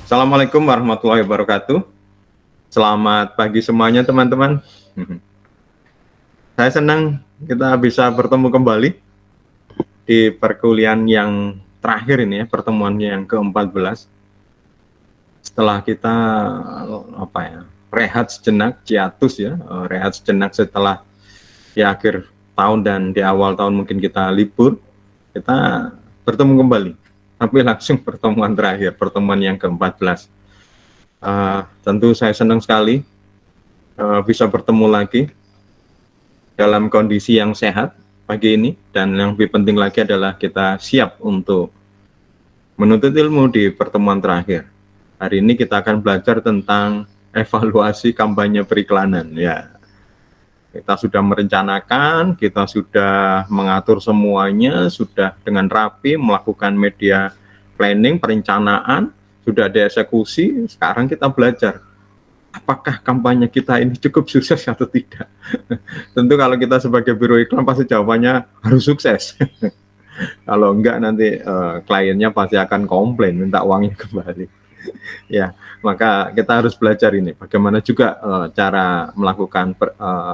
Assalamualaikum warahmatullahi wabarakatuh. Selamat pagi semuanya teman-teman. Saya senang kita bisa bertemu kembali di perkuliahan yang terakhir ini ya, pertemuan yang ke-14. Setelah kita rehat sejenak, hiatus ya, rehat sejenak setelah di akhir tahun dan di awal tahun mungkin kita libur, kita bertemu kembali. Tapi langsung pertemuan terakhir, pertemuan yang ke-14. Tentu saya senang sekali bisa bertemu lagi dalam kondisi yang sehat pagi ini, dan yang lebih penting lagi adalah kita siap untuk menuntut ilmu di pertemuan terakhir. Hari ini kita akan belajar tentang evaluasi kampanye periklanan ya. Kita sudah merencanakan, kita sudah mengatur semuanya, sudah dengan rapi melakukan media planning, perencanaan, sudah ada eksekusi. Sekarang kita belajar apakah kampanye kita ini cukup sukses atau tidak. Tentu kalau kita sebagai biro iklan pasti jawabannya harus sukses. Kalau enggak nanti kliennya pasti akan komplain, minta uangnya kembali. Ya, maka kita harus belajar ini bagaimana juga cara melakukan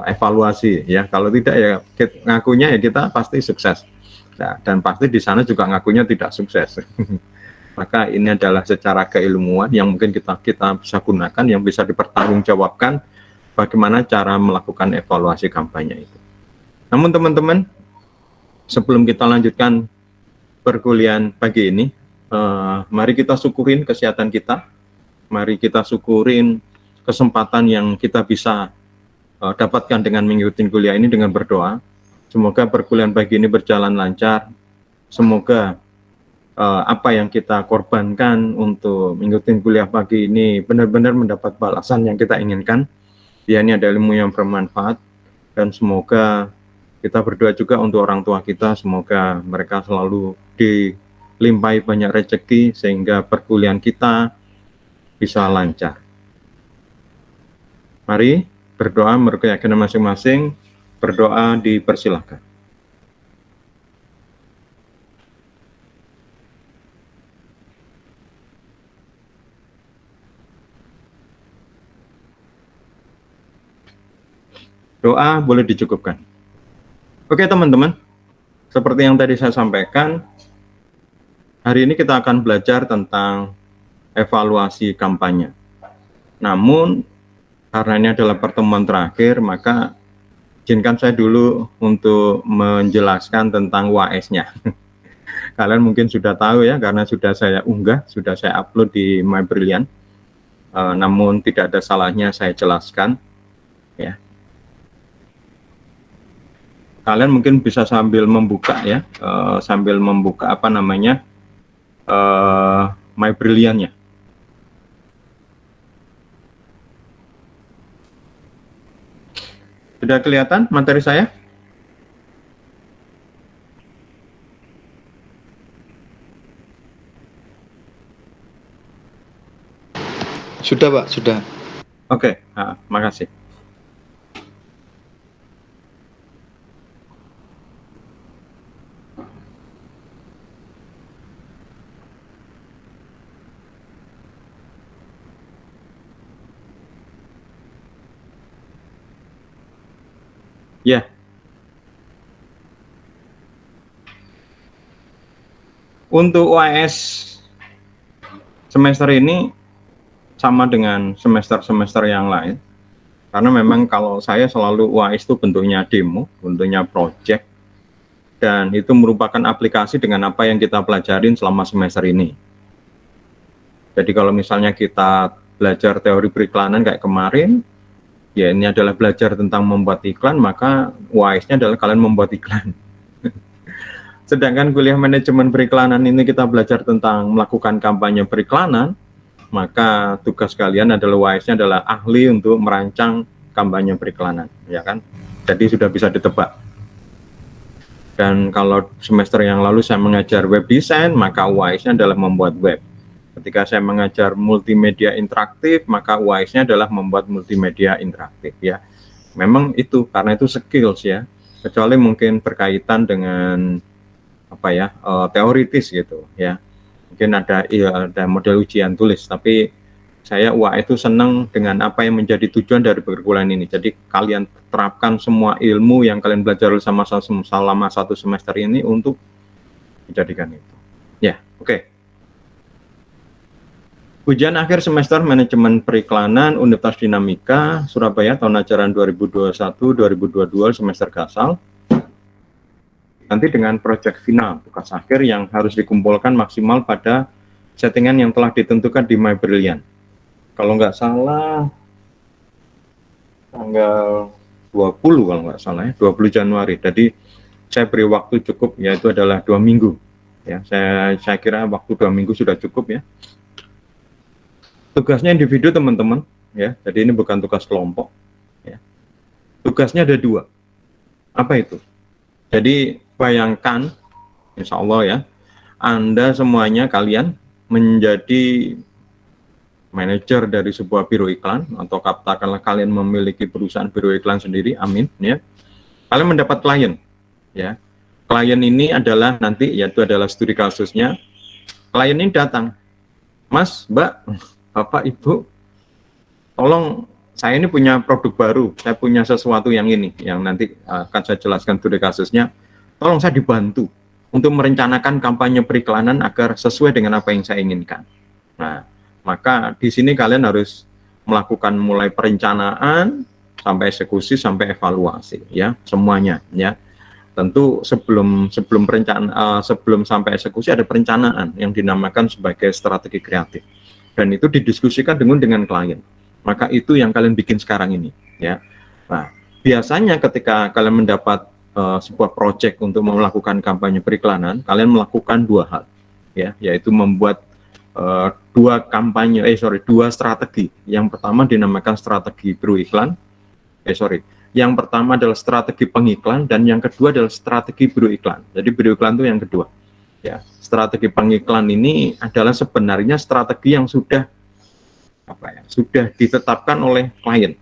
evaluasi ya. Kalau tidak ya ngakunya ya kita pasti sukses. Nah, dan pasti di sana juga ngakunya tidak sukses. Maka ini adalah secara keilmuan yang mungkin kita bisa gunakan, yang bisa dipertanggungjawabkan bagaimana cara melakukan evaluasi kampanye itu. Namun teman-teman, sebelum kita lanjutkan perkuliahan pagi ini, mari kita syukurin kesehatan kita, mari kita syukurin kesempatan yang kita bisa dapatkan dengan mengikuti kuliah ini dengan berdoa. Semoga perkuliahan pagi ini berjalan lancar, semoga apa yang kita korbankan untuk mengikuti kuliah pagi ini benar-benar mendapat balasan yang kita inginkan. Ya, ini ada ilmu yang bermanfaat, dan semoga kita berdoa juga untuk orang tua kita, semoga mereka selalu dilimpahi banyak rezeki sehingga perkuliahan kita bisa lancar. Mari berdoa menurut keyakinan masing-masing, berdoa dipersilahkan. Doa boleh dicukupkan. Oke teman-teman, seperti yang tadi saya sampaikan, hari ini kita akan belajar tentang evaluasi kampanye. Namun, karena ini adalah pertemuan terakhir, maka izinkan saya dulu untuk menjelaskan tentang UAS-nya. Kalian mungkin sudah tahu ya, karena sudah saya unggah, sudah saya upload di MyBrilliant. Namun tidak ada salahnya saya jelaskan ya. Kalian mungkin bisa sambil membuka ya, sambil membuka MyBrilliant-nya. Sudah kelihatan materi saya? Sudah Pak, sudah. Oke, makasih. Ya. Untuk UAS semester ini sama dengan semester-semester yang lain. Karena memang kalau saya selalu UAS itu bentuknya demo, bentuknya project, dan itu merupakan aplikasi dengan apa yang kita pelajarin selama semester ini. Jadi kalau misalnya kita belajar teori periklanan kayak kemarin, ya ini adalah belajar tentang membuat iklan, maka UAS-nya adalah kalian membuat iklan. Sedangkan kuliah manajemen periklanan ini kita belajar tentang melakukan kampanye periklanan, maka tugas kalian adalah UAS-nya adalah ahli untuk merancang kampanye periklanan, ya kan? Jadi sudah bisa ditebak. Dan kalau semester yang lalu saya mengajar web design, maka UAS-nya adalah membuat web. Ketika saya mengajar multimedia interaktif, maka UAS-nya adalah membuat multimedia interaktif ya. Memang itu, karena itu skills ya. Kecuali mungkin berkaitan dengan teoritis gitu ya. mungkin ada ada model ujian tulis, tapi saya itu senang dengan apa yang menjadi tujuan dari perkuliahan ini. Jadi kalian terapkan semua ilmu yang kalian belajar selama 1 semester ini untuk dijadikan itu. Ya, oke. Ujian akhir semester Manajemen Periklanan Universitas Dinamika Surabaya tahun ajaran 2021-2022 semester gasal. Nanti dengan proyek final tugas akhir yang harus dikumpulkan maksimal pada settingan yang telah ditentukan di My Brilliant. Kalau nggak salah tanggal 20 kalau nggak salah ya, 20 Januari. Jadi saya beri waktu cukup, yaitu adalah 2 minggu. Ya, saya kira waktu 2 minggu sudah cukup ya. Tugasnya individu teman-teman, ya. Jadi ini bukan tugas kelompok. Ya. Tugasnya ada 2. Apa itu? Jadi bayangkan, insya Allah ya, Anda semuanya kalian menjadi manajer dari sebuah biro iklan, atau katakanlah kalian memiliki perusahaan biro iklan sendiri, amin. Ya. Kalian mendapat klien, ya. Klien ini adalah nanti, yaitu adalah studi kasusnya. Klien ini datang, Mas, Mbak, Bapak, Ibu, tolong saya ini punya produk baru, saya punya sesuatu yang ini, yang nanti akan saya jelaskan studi kasusnya. Tolong saya dibantu untuk merencanakan kampanye periklanan agar sesuai dengan apa yang saya inginkan. Nah, maka di sini kalian harus melakukan mulai perencanaan sampai eksekusi sampai evaluasi, ya, semuanya, ya. Tentu sebelum perencanaan, sebelum sampai eksekusi ada perencanaan yang dinamakan sebagai strategi kreatif. Dan itu didiskusikan dengan klien. Maka itu yang kalian bikin sekarang ini, ya. Nah, biasanya ketika kalian mendapat sebuah proyek untuk melakukan kampanye periklanan, kalian melakukan 2 hal, ya, yaitu membuat 2 strategi. Yang pertama dinamakan strategi biro iklan. Yang pertama adalah strategi pengiklan, dan yang kedua adalah strategi biro iklan. Jadi biro iklan itu yang kedua. Ya, strategi pengiklan ini adalah sebenarnya strategi yang sudah ditetapkan oleh klien.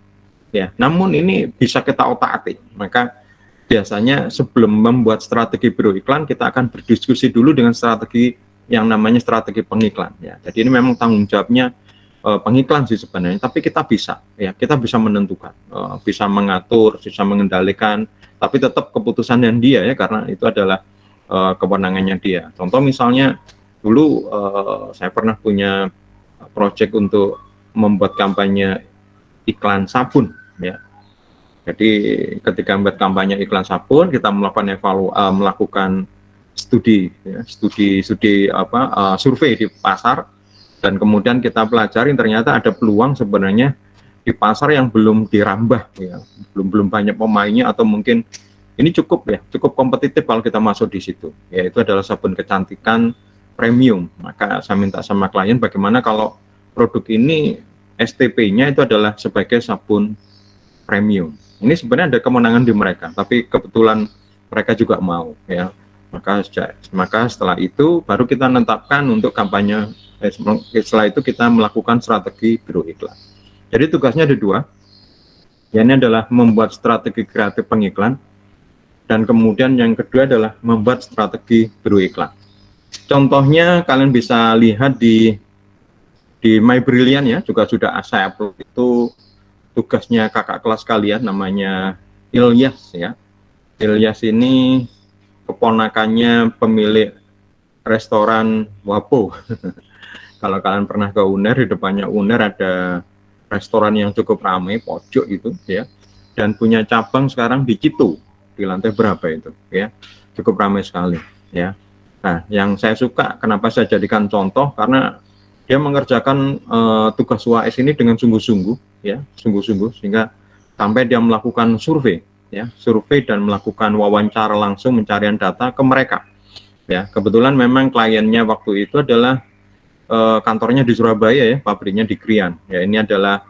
Ya, namun ini bisa kita otak-atik. Maka biasanya sebelum membuat strategi biro iklan, kita akan berdiskusi dulu dengan strategi yang namanya strategi pengiklan. Ya, jadi ini memang tanggung jawabnya pengiklan sih sebenarnya. Tapi kita bisa menentukan, bisa mengatur, bisa mengendalikan. Tapi tetap keputusannya dia ya, karena itu adalah kewenangannya dia. Contoh misalnya dulu saya pernah punya proyek untuk membuat kampanye iklan sabun, ya. Jadi ketika membuat kampanye iklan sabun, kita melakukan studi survei di pasar, dan kemudian kita pelajari ternyata ada peluang sebenarnya di pasar yang belum dirambah, ya, belum banyak pemainnya, atau mungkin ini cukup kompetitif kalau kita masuk di situ, yaitu adalah sabun kecantikan premium. Maka saya minta sama klien bagaimana kalau produk ini STP-nya itu adalah sebagai sabun premium. Ini sebenarnya ada kemenangan di mereka, tapi kebetulan mereka juga mau, ya. Maka setelah itu baru kita menetapkan untuk kampanye. Setelah itu kita melakukan strategi biro iklan. Jadi tugasnya ada 2. Ini adalah membuat strategi kreatif pengiklan, dan kemudian yang kedua adalah membuat strategi biro iklan. Contohnya kalian bisa lihat di My Brilliant ya, juga sudah saya upload. Itu tugasnya kakak kelas kalian, namanya Ilyas ya. Ilyas ini keponakannya pemilik restoran Wapo. Kalau kalian pernah ke UNER, di depannya UNER ada restoran yang cukup ramai, pojok itu ya, dan punya cabang sekarang di Citu, di lantai berapa itu ya, cukup ramai sekali ya. Nah, yang saya suka, kenapa saya jadikan contoh, karena dia mengerjakan tugas UAS ini dengan sungguh-sungguh ya, sehingga sampai dia melakukan survei dan melakukan wawancara langsung, pencarian data ke mereka ya. Kebetulan memang kliennya waktu itu adalah kantornya di Surabaya ya, pabriknya di Krian ya. Ini adalah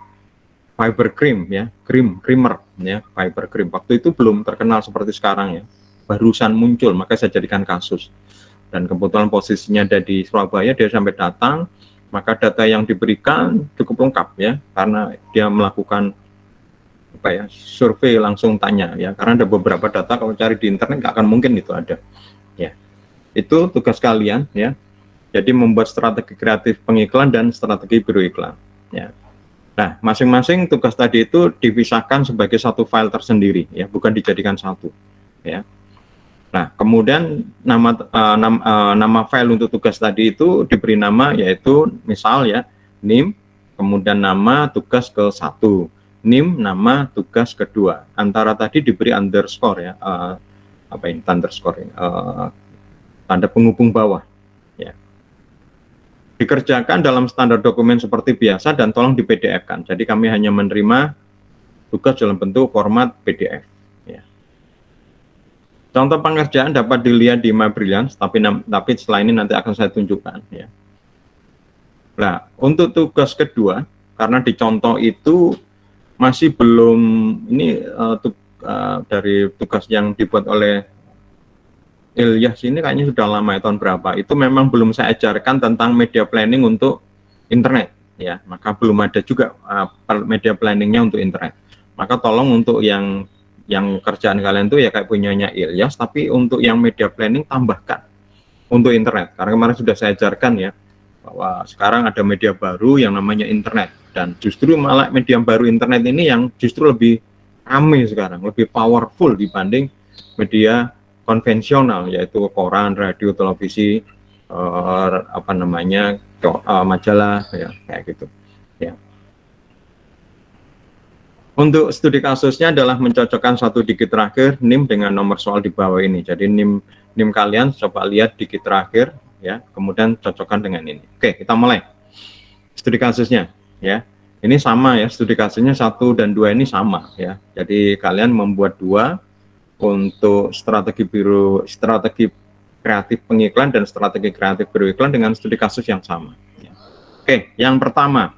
fiber cream ya, creamer ya, fiber cream. Waktu itu belum terkenal seperti sekarang ya, barusan muncul, maka saya jadikan kasus. Dan kebetulan posisinya ada di Surabaya, dia sampai datang, maka data yang diberikan cukup lengkap ya, karena dia melakukan survei langsung tanya ya, karena ada beberapa data kalau cari di internet nggak akan mungkin itu ada ya. Itu tugas kalian ya. Jadi membuat strategi kreatif pengiklan dan strategi biro iklan. Ya. Nah, masing-masing tugas tadi itu dipisahkan sebagai satu file tersendiri, ya, bukan dijadikan satu. Ya. Nah, kemudian nama file untuk tugas tadi itu diberi nama, yaitu misal ya NIM, kemudian nama tugas ke-1, NIM nama tugas kedua. Antara tadi diberi underscore ya, apa ini underscore, tanda penghubung bawah. Ya. Dikerjakan dalam standar dokumen seperti biasa dan tolong di PDF-kan. Jadi kami hanya menerima tugas dalam bentuk format PDF. Contoh pengerjaan dapat dilihat di My Brilliance, tapi setelah ini nanti akan saya tunjukkan. Ya. Nah, untuk tugas kedua, karena di contoh itu masih belum, ini dari tugas yang dibuat oleh Ilyas ini kayaknya sudah lama ya, tahun berapa, itu memang belum saya ajarkan tentang media planning untuk internet. Ya, maka belum ada juga media planningnya untuk internet. Maka tolong untuk yang kerjaan kalian tuh ya kayak punyanya Ilyas, tapi untuk yang media planning tambahkan untuk internet, karena kemarin sudah saya ajarkan ya bahwa sekarang ada media baru yang namanya internet, dan justru malah media baru internet ini yang justru lebih ramai sekarang, lebih powerful dibanding media konvensional, yaitu koran, radio, televisi, majalah ya kayak gitu ya. Untuk studi kasusnya adalah mencocokkan satu dikit terakhir NIM dengan nomor soal di bawah ini. Jadi NIM kalian coba lihat dikit terakhir ya, kemudian cocokkan dengan ini. Oke, kita mulai studi kasusnya ya. Ini sama ya, studi kasusnya 1 dan 2 ini sama ya. Jadi kalian membuat 2 untuk strategi kreatif pengiklan dan strategi kreatif biro iklan dengan studi kasus yang sama ya. Oke, yang pertama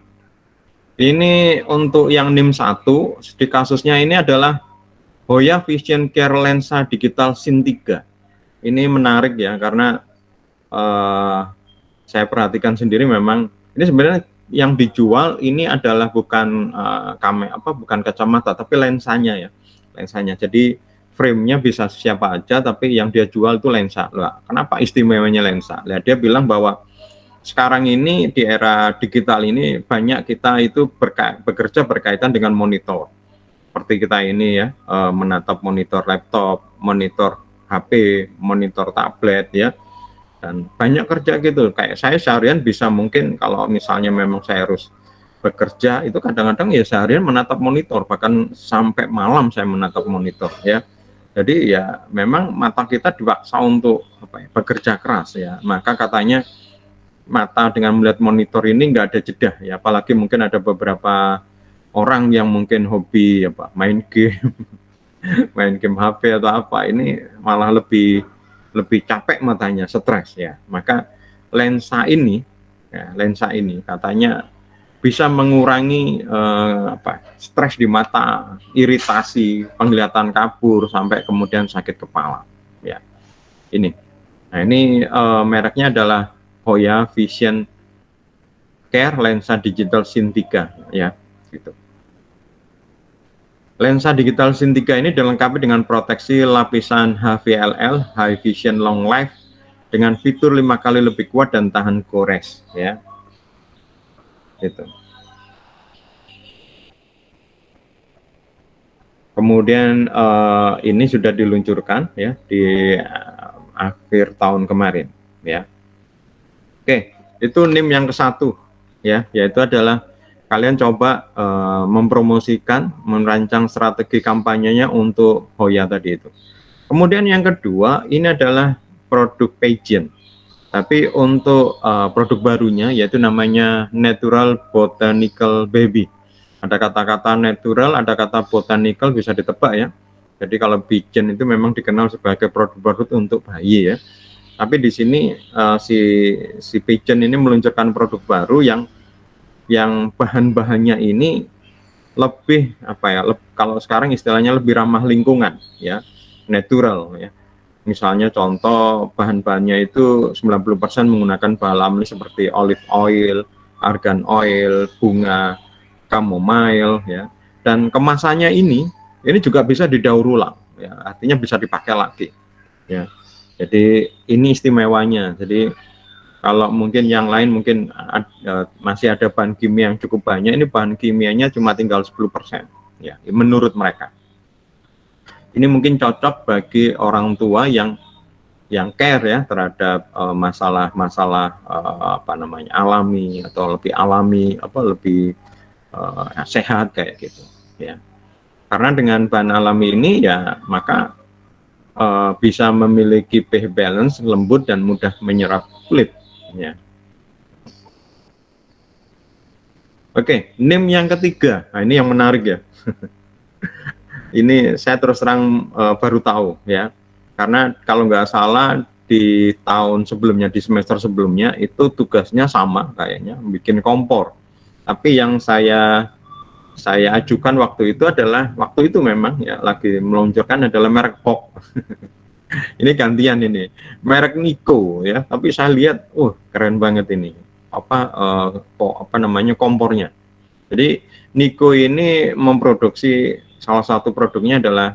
ini untuk yang NIM 1, di kasusnya ini adalah Hoya Vision Care Lensa Digital Sin 3. Ini menarik ya, karena saya perhatikan sendiri memang ini sebenarnya yang dijual ini adalah bukan bukan kacamata, tapi lensanya ya, lensanya. Jadi frame-nya bisa siapa aja, tapi yang dia jual itu lensa. Lah, kenapa istimewanya lensa? Lah, dia bilang bahwa sekarang ini di era digital ini banyak kita itu bekerja berkaitan dengan monitor. Seperti kita ini ya, menatap monitor laptop, monitor HP, monitor tablet ya. Dan banyak kerja gitu. Kayak saya seharian bisa mungkin kalau misalnya memang saya harus bekerja itu kadang-kadang ya seharian menatap monitor, bahkan sampai malam saya menatap monitor ya. Jadi ya memang mata kita dipaksa untuk bekerja keras ya. Maka katanya mata dengan melihat monitor ini nggak ada jeda ya, apalagi mungkin ada beberapa orang yang mungkin hobi main game main game HP atau apa, ini malah lebih capek matanya, stres ya. Maka lensa ini katanya bisa mengurangi stres di mata, iritasi, penglihatan kabur, sampai kemudian sakit kepala ya. Ini mereknya adalah Hoya Vision Care Lensa Digital Sin 3 ya gitu. Lensa digital Sin 3 ini dilengkapi dengan proteksi lapisan HVLL High Vision Long Life dengan fitur 5 kali lebih kuat dan tahan gores ya. Gitu. Kemudian ini sudah diluncurkan ya di akhir tahun kemarin ya. Oke, itu NIM yang ke-1 ya, yaitu adalah kalian coba mempromosikan, merancang strategi kampanyenya untuk Hoya tadi itu. Kemudian yang kedua ini adalah produk pageant, tapi untuk produk barunya yaitu namanya Natural Botanical Baby. Ada kata-kata natural, ada kata botanical, bisa ditebak ya. Jadi kalau pageant itu memang dikenal sebagai produk baru untuk bayi ya. Tapi di sini si pageant ini meluncurkan produk baru yang bahan-bahannya ini lebih kalau sekarang istilahnya lebih ramah lingkungan ya, natural ya. Misalnya contoh bahan-bahannya itu 90% menggunakan bahan alami seperti olive oil, argan oil, bunga chamomile ya. Dan kemasannya ini juga bisa didaur ulang ya, artinya bisa dipakai lagi ya. Jadi ini istimewanya. Jadi Kalau mungkin yang lain mungkin masih ada bahan kimia yang cukup banyak, ini bahan kimianya cuma tinggal 10%, ya, menurut mereka. Ini mungkin cocok bagi orang tua yang care ya terhadap masalah-masalah apa namanya alami atau lebih alami, lebih sehat kayak gitu, ya. Karena dengan bahan alami ini ya maka bisa memiliki pH balance lembut dan mudah menyerap kulit, ya. Oke, NIM yang ketiga, nah ini yang menarik ya. Ini saya terus terang baru tahu ya, karena kalau nggak salah di tahun sebelumnya, di semester sebelumnya itu tugasnya sama kayaknya, bikin kompor. Tapi yang saya ajukan waktu itu memang ya lagi meluncurkan adalah merek POK. Ini gantian ini, merek Niko ya, tapi saya lihat, keren banget ini, apa namanya kompornya. Jadi Niko ini memproduksi salah satu produknya adalah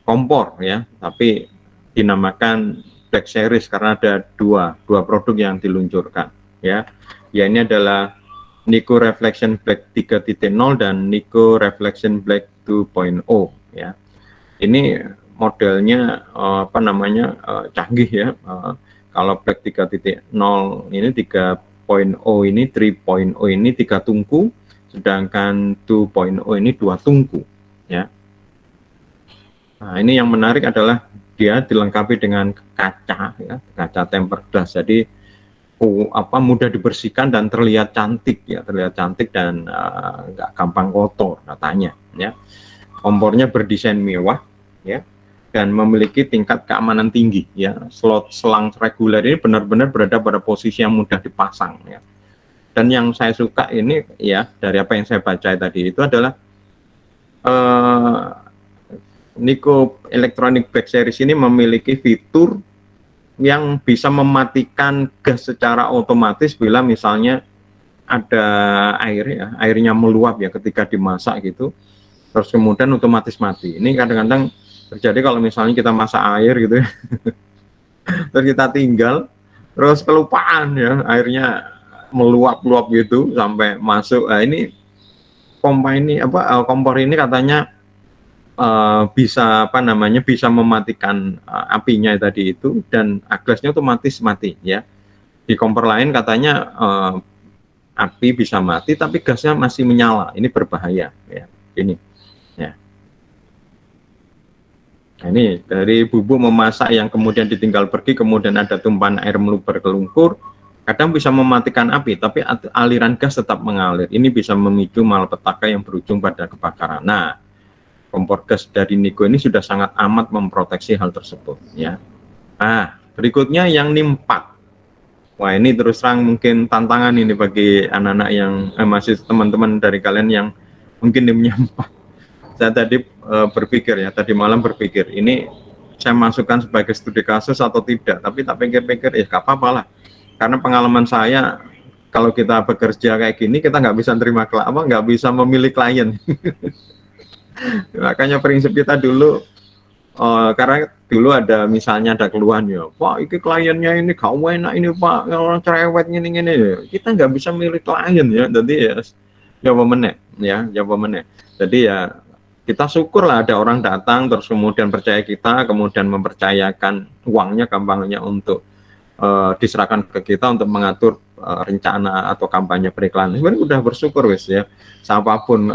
kompor ya, tapi dinamakan Black Series karena ada dua produk yang diluncurkan ya. Ya ini adalah Niko Reflection Black 3.0 dan Niko Reflection Black 2.0 ya. Ini modelnya apa namanya canggih ya. Kalau Black 3.0 ini 3.0 ini 3.0 ini 3 tungku, sedangkan 2.0 ini 2 tungku ya. Nah, ini yang menarik adalah dia dilengkapi dengan kaca ya, kaca tempered glass. Jadi mudah dibersihkan dan terlihat cantik ya, dan nggak gampang kotor katanya ya. Kompornya berdesain mewah ya, dan memiliki tingkat keamanan tinggi ya. Slot selang reguler ini benar-benar berada pada posisi yang mudah dipasang ya. Dan yang saya suka ini ya, dari apa yang saya baca tadi itu adalah Niko Electronic Black Series ini memiliki fitur yang bisa mematikan gas secara otomatis bila misalnya ada air ya, airnya meluap ya ketika dimasak gitu, terus kemudian otomatis mati. Ini kadang-kadang terjadi kalau misalnya kita masak air gitu ya, terus kita tinggal, terus kelupaan ya, airnya meluap-luap gitu sampai masuk. Nah, ini kompor ini katanya bisa bisa mematikan apinya tadi itu, dan gasnya otomatis mati ya. Di kompor lain katanya api bisa mati tapi gasnya masih menyala. Ini berbahaya ya. Ini ya. Nah, ini dari bubuk memasak yang kemudian ditinggal pergi, kemudian ada tumpahan air meluber ke lumpur, kadang bisa mematikan api tapi aliran gas tetap mengalir. Ini bisa memicu malapetaka yang berujung pada kebakaran. Nah, kompor gas dari Niko ini sudah sangat amat memproteksi hal tersebut ya. Nah, berikutnya yang NIM 4. Wah, ini terus terang mungkin tantangan ini bagi anak-anak yang masih teman-teman dari kalian yang mungkin NIM-nya 4. Saya tadi tadi malam berpikir ini saya masukkan sebagai studi kasus atau tidak, tapi tak pikir-pikir ya gak apa-apa lah, karena pengalaman saya kalau kita bekerja kayak gini kita nggak bisa terima nggak bisa memilih klien. Makanya prinsip kita dulu, karena dulu misalnya ada keluhan ya, Pak, ini kliennya ini gak enak ini Pak, orang cerewet gini, kita nggak bisa milih klien ya, jadi ya jawab meneh. Jadi ya kita syukurlah ada orang datang terus kemudian percaya kita, kemudian mempercayakan uangnya, gampangnya untuk diserahkan ke kita untuk mengatur rencana atau kampanye periklanan. Sebenarnya udah bersyukur wes ya, siapapun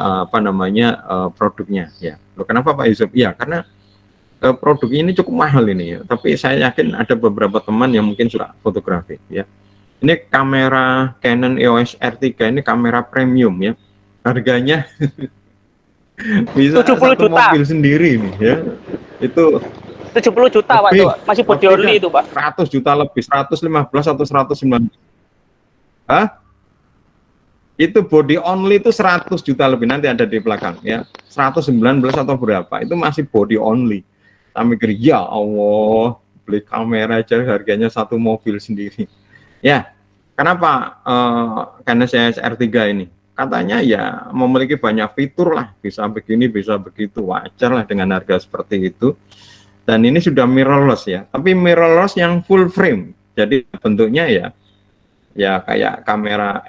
produknya ya. Loh, kenapa Pak Yusuf? Ya karena produk ini cukup mahal ini ya, tapi saya yakin ada beberapa teman yang mungkin suka fotografi ya. Ini kamera Canon EOS R3, ini kamera premium ya, harganya bisa 70 satu juta. mobil sendiri nih ya. Itu 70 juta Pak, masih body only itu Pak. 100 juta lebih, 115 atau 109. Hah? Itu body only itu 100 juta lebih, nanti ada di belakang ya. 119 atau berapa, itu masih body only. Kami mikir, ya Allah, beli kamera aja harganya satu mobil sendiri. Ya, kenapa? Karena saya R3 ini katanya ya memiliki banyak fitur lah, bisa begini, bisa begitu, wajar lah dengan harga seperti itu. Dan ini sudah mirrorless ya, tapi mirrorless yang full frame. Jadi bentuknya ya ya kayak kamera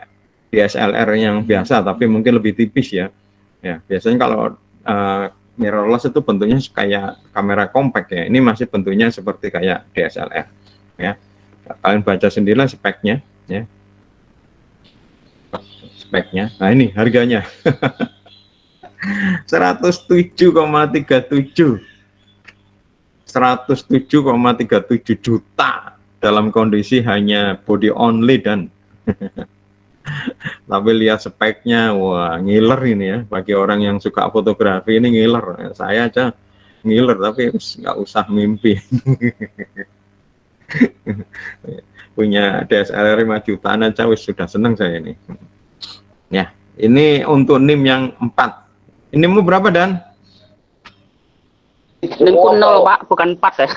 DSLR yang biasa tapi mungkin lebih tipis ya. Ya, biasanya kalau mirrorless itu bentuknya kayak kamera compact ya. Ini masih bentuknya seperti kayak DSLR ya. Kalian baca sendirilah speknya ya. Speknya. Nah, ini harganya. 107,37 juta dalam kondisi hanya body only dan tapi lihat speknya, wah ngiler ini ya, bagi orang yang suka fotografi ini ngiler. Saya aja ngiler tapi nggak usah mimpi. Punya DSLR 5 jutaan aja wis sudah seneng saya ini. Ya, ini untuk NIM yang 4. NIM-mu berapa, Dan? NIM-ku 0 Pak, bukan 4 ya.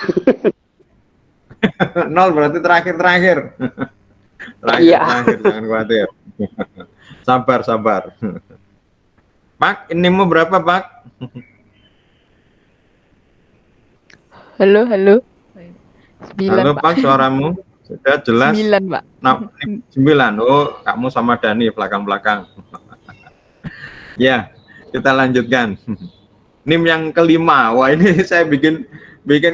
0 berarti terakhir. Terakhir, jangan khawatir. Sabar. Pak, NIM-mu berapa, Pak? Halo. 9, Halo, Pak, suaramu sudah jelas. 9, Pak. Nah, 9. Oh, kamu sama Dani belakang-belakang. Ya, kita lanjutkan. NIM yang kelima. Wah, ini saya bikin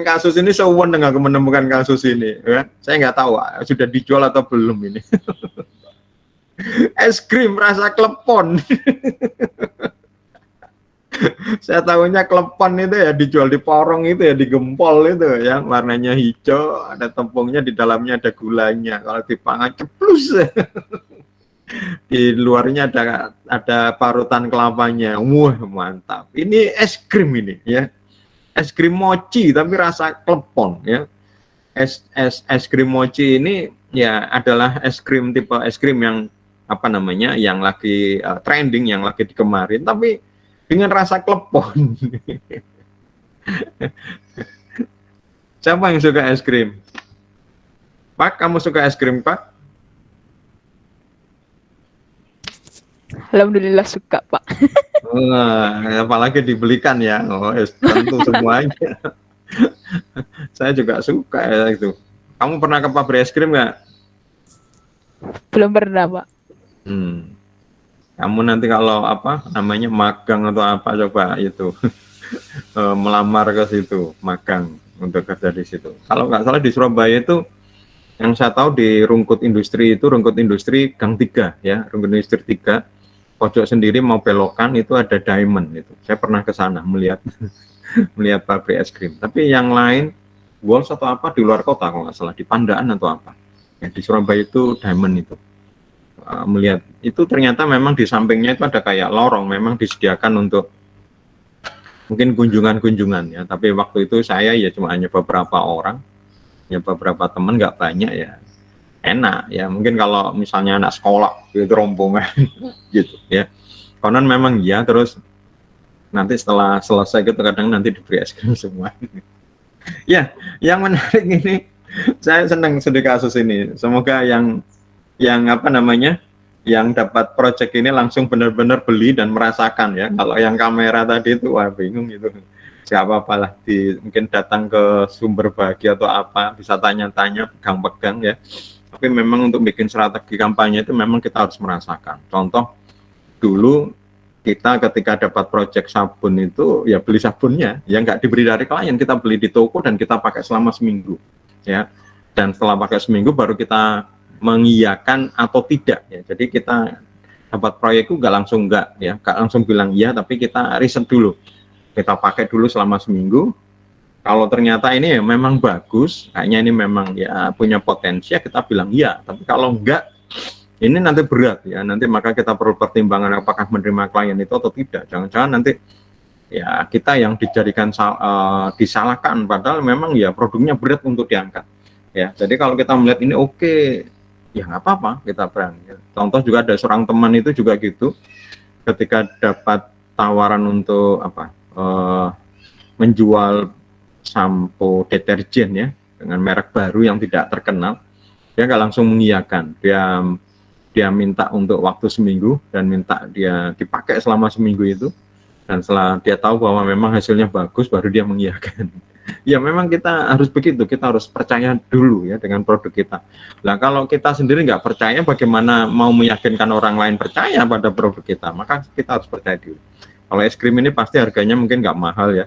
kasus ini sewenang aku menemukan kasus ini. Ya. Saya nggak tahu sudah dijual atau belum ini. Es krim rasa klepon. Saya tahunya klepon itu ya dijual di porong itu ya, di gempol itu ya, warnanya hijau, ada tepungnya, di dalamnya ada gulanya. Kalau dipangan ceplus. Di luarnya ada parutan kelapanya. Wah, mantap. Ini es krim ini ya. Es krim mochi tapi rasa klepon ya. Es krim mochi ini ya adalah es krim tipe es krim yang apa namanya? Yang lagi trending, yang lagi dikemarin tapi dengan rasa klepon. Siapa yang suka es krim? Pak, kamu suka es krim, Pak? Alhamdulillah suka, Pak. Apalagi dibelikan ya. Oh, tentu semuanya. Saya juga suka ya itu. Kamu pernah ke pabrik es krim nggak? Belum pernah, Pak. Kamu nanti kalau apa namanya magang atau apa coba itu melamar ke situ, magang untuk kerja di situ. Kalau nggak salah di Surabaya itu yang saya tahu di Rungkut Industri Gang 3 ya, Rungkut Industri 3 pojok sendiri mau belokan itu ada diamond itu. Saya pernah ke sana melihat pabrik es krim. Tapi yang lain Walls atau apa di luar kota kalau nggak salah, di Pandaan atau apa. Ya, di Surabaya itu diamond itu. Melihat itu ternyata memang di sampingnya itu ada kayak lorong, memang disediakan untuk mungkin kunjungan ya. Tapi waktu itu saya ya cuma hanya beberapa orang, ya beberapa teman, nggak banyak ya. Enak ya, mungkin kalau misalnya anak sekolah itu rombongan gitu ya, konon memang ya. Terus nanti setelah selesai gitu kadang nanti diberi es krim semua. Ya, yang menarik ini saya senang sedih kasus ini. Semoga yang apa namanya, yang dapat project ini langsung benar-benar beli dan merasakan ya. Kalau yang kamera tadi itu wah bingung gitu. Siapa apalah mungkin datang ke Sumber Bahagia atau apa, bisa tanya-tanya, pegang-pegang ya. Tapi memang untuk bikin strategi kampanye itu memang kita harus merasakan. Contoh dulu kita ketika dapat proyek sabun itu ya beli sabunnya, ya nggak diberi dari klien, kita beli di toko dan kita pakai selama seminggu, ya. Dan setelah pakai seminggu baru kita mengiyakan atau tidak, ya. Jadi kita dapat proyek itu nggak langsung bilang iya, tapi kita riset dulu, kita pakai dulu selama seminggu. Kalau ternyata ini ya memang bagus, kayaknya ini memang ya punya potensi, ya kita bilang iya. Tapi kalau enggak, ini nanti berat ya. Nanti maka kita perlu pertimbangan apakah menerima klien itu atau tidak. Jangan-jangan nanti ya kita yang dijadikan disalahkan, padahal memang ya produknya berat untuk diangkat. Ya, jadi kalau kita melihat ini oke, ya nggak apa-apa kita berani. Contoh juga ada seorang teman itu juga gitu, ketika dapat tawaran untuk apa menjual sampo deterjen ya dengan merek baru yang tidak terkenal, dia nggak langsung mengiyakan. Dia minta untuk waktu seminggu dan minta dia dipakai selama seminggu itu, dan setelah dia tahu bahwa memang hasilnya bagus baru dia mengiyakan. Ya memang kita harus begitu, kita harus percaya dulu ya dengan produk kita. Nah kalau kita sendiri nggak percaya, bagaimana mau meyakinkan orang lain percaya pada produk kita? Maka kita harus percaya dulu. Kalau es krim ini pasti harganya mungkin nggak mahal ya,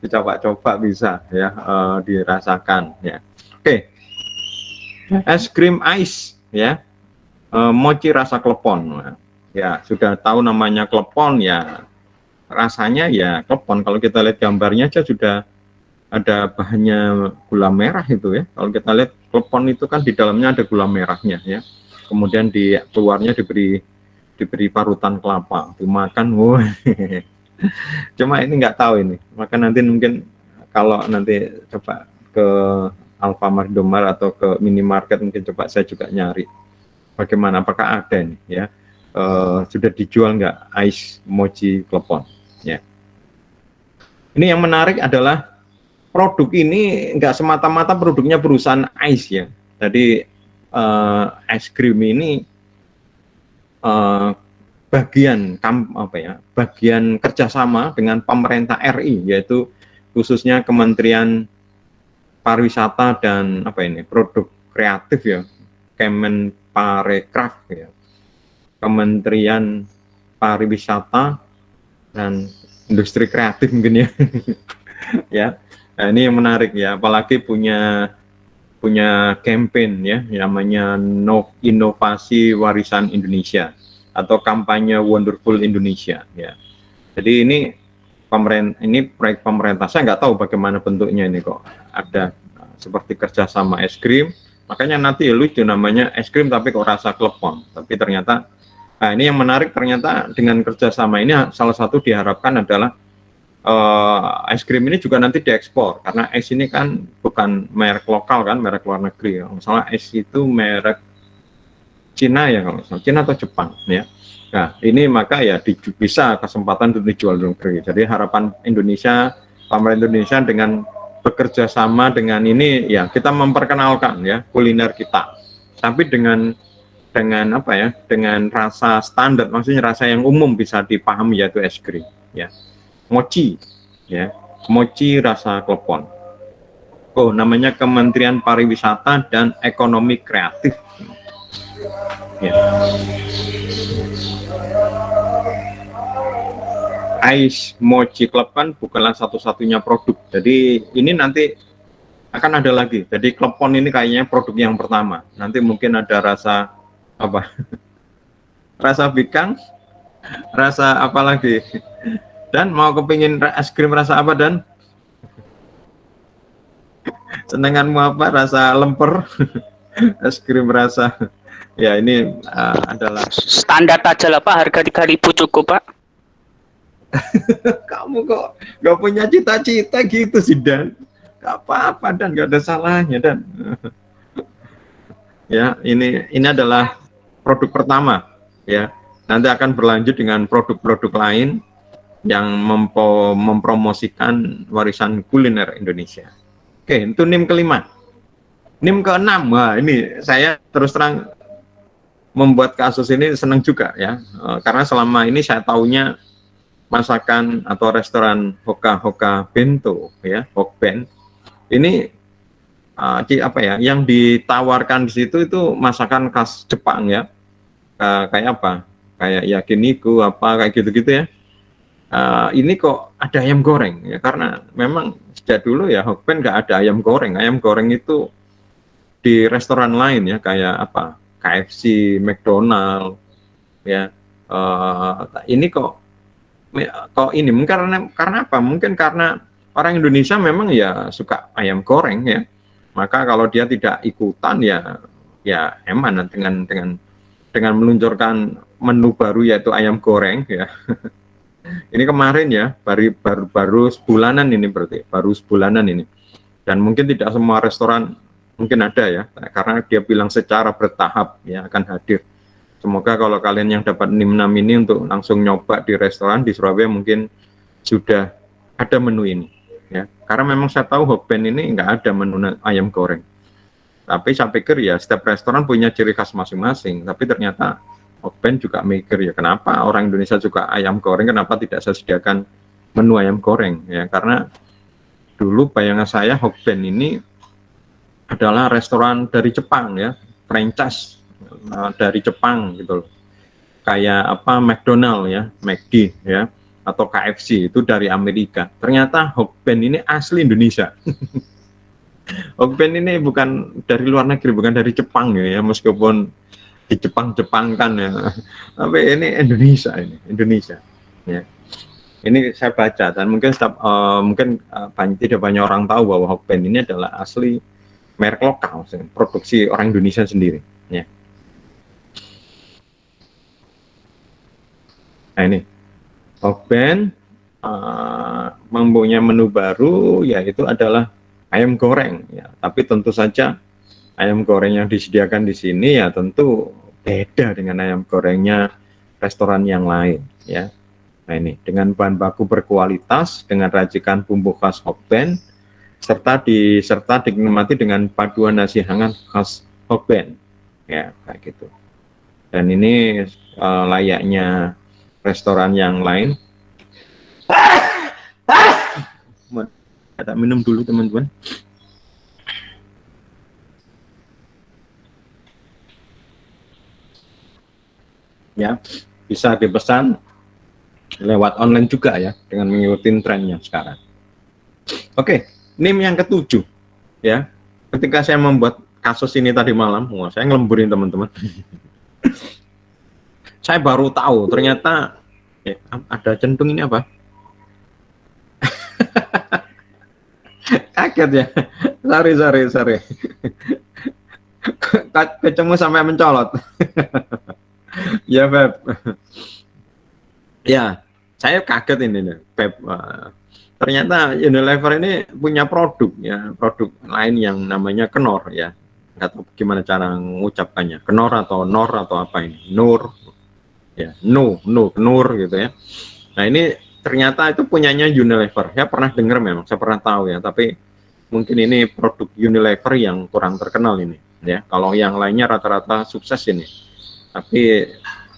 dicoba-coba bisa ya, dirasakan ya. Oke, es krim ice ya, mochi rasa klepon. Ya sudah tahu namanya klepon ya, rasanya ya klepon. Kalau kita lihat gambarnya aja sudah ada bahannya gula merah itu ya. Kalau kita lihat klepon itu kan di dalamnya ada gula merahnya ya. Kemudian di keluarnya diberi parutan kelapa, dimakan. Wah. Cuma ini nggak tahu ini. Maka nanti mungkin kalau nanti coba ke Alfamart, Indomaret atau ke minimarket mungkin coba saya juga nyari bagaimana, apakah ada nih ya. Sudah dijual nggak ice mochi klepon ya. Ini yang menarik adalah produk ini nggak semata-mata produknya perusahaan ice ya. Jadi es krim ini bagian kerjasama dengan pemerintah RI, yaitu khususnya Kementerian Pariwisata dan produk kreatif ya, Kemenparekraf ya, Kementerian Pariwisata dan Industri Kreatif mungkin ya. Ya, nah, ini yang menarik ya, apalagi punya campaign ya, namanya Inovasi Warisan Indonesia atau kampanye Wonderful Indonesia ya. Jadi ini proyek pemerintah, saya nggak tahu bagaimana bentuknya ini, kok ada seperti kerjasama es krim, makanya nanti lucu namanya es krim tapi kok rasa klepon, tapi ternyata ini yang menarik, ternyata dengan kerjasama ini salah satu diharapkan adalah es krim ini juga nanti diekspor, karena es ini kan bukan merek lokal kan, merek luar negeri. Misalnya es itu merek Cina ya, kalau misalnya Cina atau Jepang ya. Nah ini maka ya bisa kesempatan untuk dijual di negeri. Jadi harapan Indonesia, pemerintah Indonesia dengan bekerja sama dengan ini ya, kita memperkenalkan ya kuliner kita, tapi dengan rasa standar, maksudnya rasa yang umum bisa dipahami, yaitu es krim ya. Mochi ya, mochi rasa klepon. Namanya Kementerian Pariwisata dan Ekonomi Kreatif ya. Ice mochi klepon bukanlah satu-satunya produk, jadi ini nanti akan ada lagi. Jadi klepon ini kayaknya produk yang pertama, nanti mungkin ada rasa rasa bikang, rasa apa lagi. Dan mau kepingin es krim rasa apa, Dan? Senenganmu apa? Rasa lemper? Es krim rasa. Ya ini adalah Standar aja lah Pak, harga 3.000 cukup Pak. Kamu kok gak punya cita-cita gitu sih, Dan? Gak apa-apa, Dan, gak ada salahnya, Dan. Ya ini adalah produk pertama ya. Nanti akan berlanjut dengan produk-produk lain yang mempromosikan warisan kuliner Indonesia. Oke, itu NIM kelima. NIM keenam, wah ini saya terus terang membuat kasus ini senang juga ya, karena selama ini saya taunya masakan atau restoran Hoka Bento ya, Hokben ini yang ditawarkan di situ itu masakan khas Jepang ya, kayak apa, kayak yakiniku kayak gitu-gitu ya. Ini kok ada ayam goreng ya, karena memang sejak dulu ya Hokben nggak ada ayam goreng. Ayam goreng itu di restoran lain ya, kayak KFC, McDonald ya. Ini kok ini mungkin karena apa? Mungkin karena orang Indonesia memang ya suka ayam goreng ya. Maka kalau dia tidak ikutan ya eman dengan meluncurkan menu baru yaitu ayam goreng ya. Ini kemarin ya, baru sebulanan ini, berarti baru sebulanan ini. Dan mungkin tidak semua restoran mungkin ada ya, karena dia bilang secara bertahap ya akan hadir. Semoga kalau kalian yang dapat NIM 6 ini untuk langsung nyoba di restoran di Surabaya mungkin sudah ada menu ini ya. Karena memang saya tahu Hokben ini nggak ada menu ayam goreng. Tapi saya pikir ya setiap restoran punya ciri khas masing-masing. Tapi ternyata Hokben juga mikir ya, kenapa orang Indonesia suka ayam goreng, kenapa tidak saya sediakan menu ayam goreng ya, karena dulu bayangan saya Hokben ini adalah restoran dari Jepang ya, franchise dari Jepang gitu loh. Kayak apa McDonald ya, McD ya, atau KFC itu dari Amerika. Ternyata Hokben ini asli Indonesia. Hokben ini bukan dari luar negeri, bukan dari Jepang ya, meskipun di Jepang-Jepangkan ya. Tapi ini Indonesia ini, Indonesia. Ya. Ini saya baca dan mungkin tidak banyak orang tahu bahwa Hokben ini adalah asli merek lokal, produksi orang Indonesia sendiri. Ya. Nah ini Hokben mempunyai menu baru, yaitu adalah ayam goreng. Ya. Tapi tentu saja ayam goreng yang disediakan di sini ya tentu beda dengan ayam gorengnya restoran yang lain. Ya. Nah ini dengan bahan baku berkualitas, dengan racikan bumbu khas Hokben, serta dinikmati dengan paduan nasi hangat khas Hokben, ya kayak gitu. Dan ini layaknya restoran yang lain. Ada minum dulu teman-teman. Ya bisa dipesan lewat online juga ya, dengan mengikuti trennya sekarang. Oke, NIM yang ke-7 ya. Ketika saya membuat kasus ini tadi malam, saya ngelemburin teman-teman. Saya baru tahu ternyata ya, ada centung ini apa? Kaget ya. Sorry. Kecemu sampai mencolot. Ya, Beb. Ya, saya kaget ini nih, Beb. Ternyata Unilever ini punya produk ya, produk lain yang namanya Knorr ya. Nggak tahu gimana cara mengucapkannya, Knorr atau Nor atau apa ini, Nur ya, Knorr gitu ya. Nah ini ternyata itu punyanya Unilever. Saya pernah dengar memang, saya pernah tahu ya, tapi mungkin ini produk Unilever yang kurang terkenal ini ya. Kalau yang lainnya rata-rata sukses ini, tapi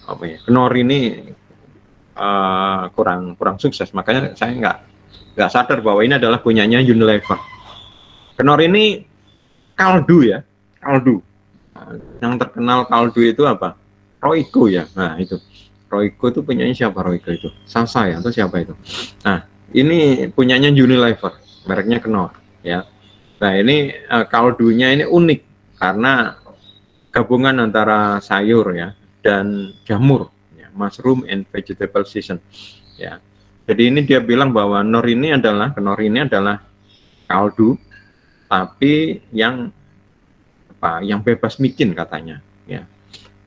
apa ya, Knorr ini kurang sukses, makanya saya nggak sadar bahwa ini adalah punyanya Unilever. Knorr ini kaldu ya, kaldu. Yang terkenal kaldu itu apa? Royco ya. Nah itu Royco itu punyanya siapa? Royco itu Sasa ya atau siapa itu? Nah ini punyanya Unilever, mereknya Knorr ya. Nah ini kaldunya ini unik karena gabungan antara sayur ya dan jamur ya, mushroom and vegetable season ya. Jadi ini dia bilang bahwa Knorr ini adalah kaldu, tapi yang apa? Yang bebas micin katanya, ya.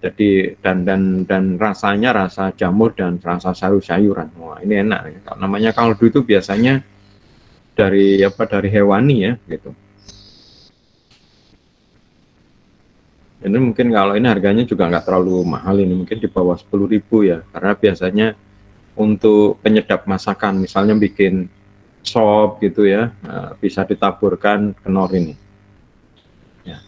Jadi dan rasanya rasa jamur dan rasa sayur-sayuran. Wah ini enak. Ya. Namanya kaldu itu biasanya dari hewani ya, gitu. Ini mungkin kalau ini harganya juga nggak terlalu mahal, ini mungkin di bawah 10.000 ya, karena biasanya untuk penyedap masakan, misalnya bikin sop gitu ya, bisa ditaburkan Knorr ini. Ya.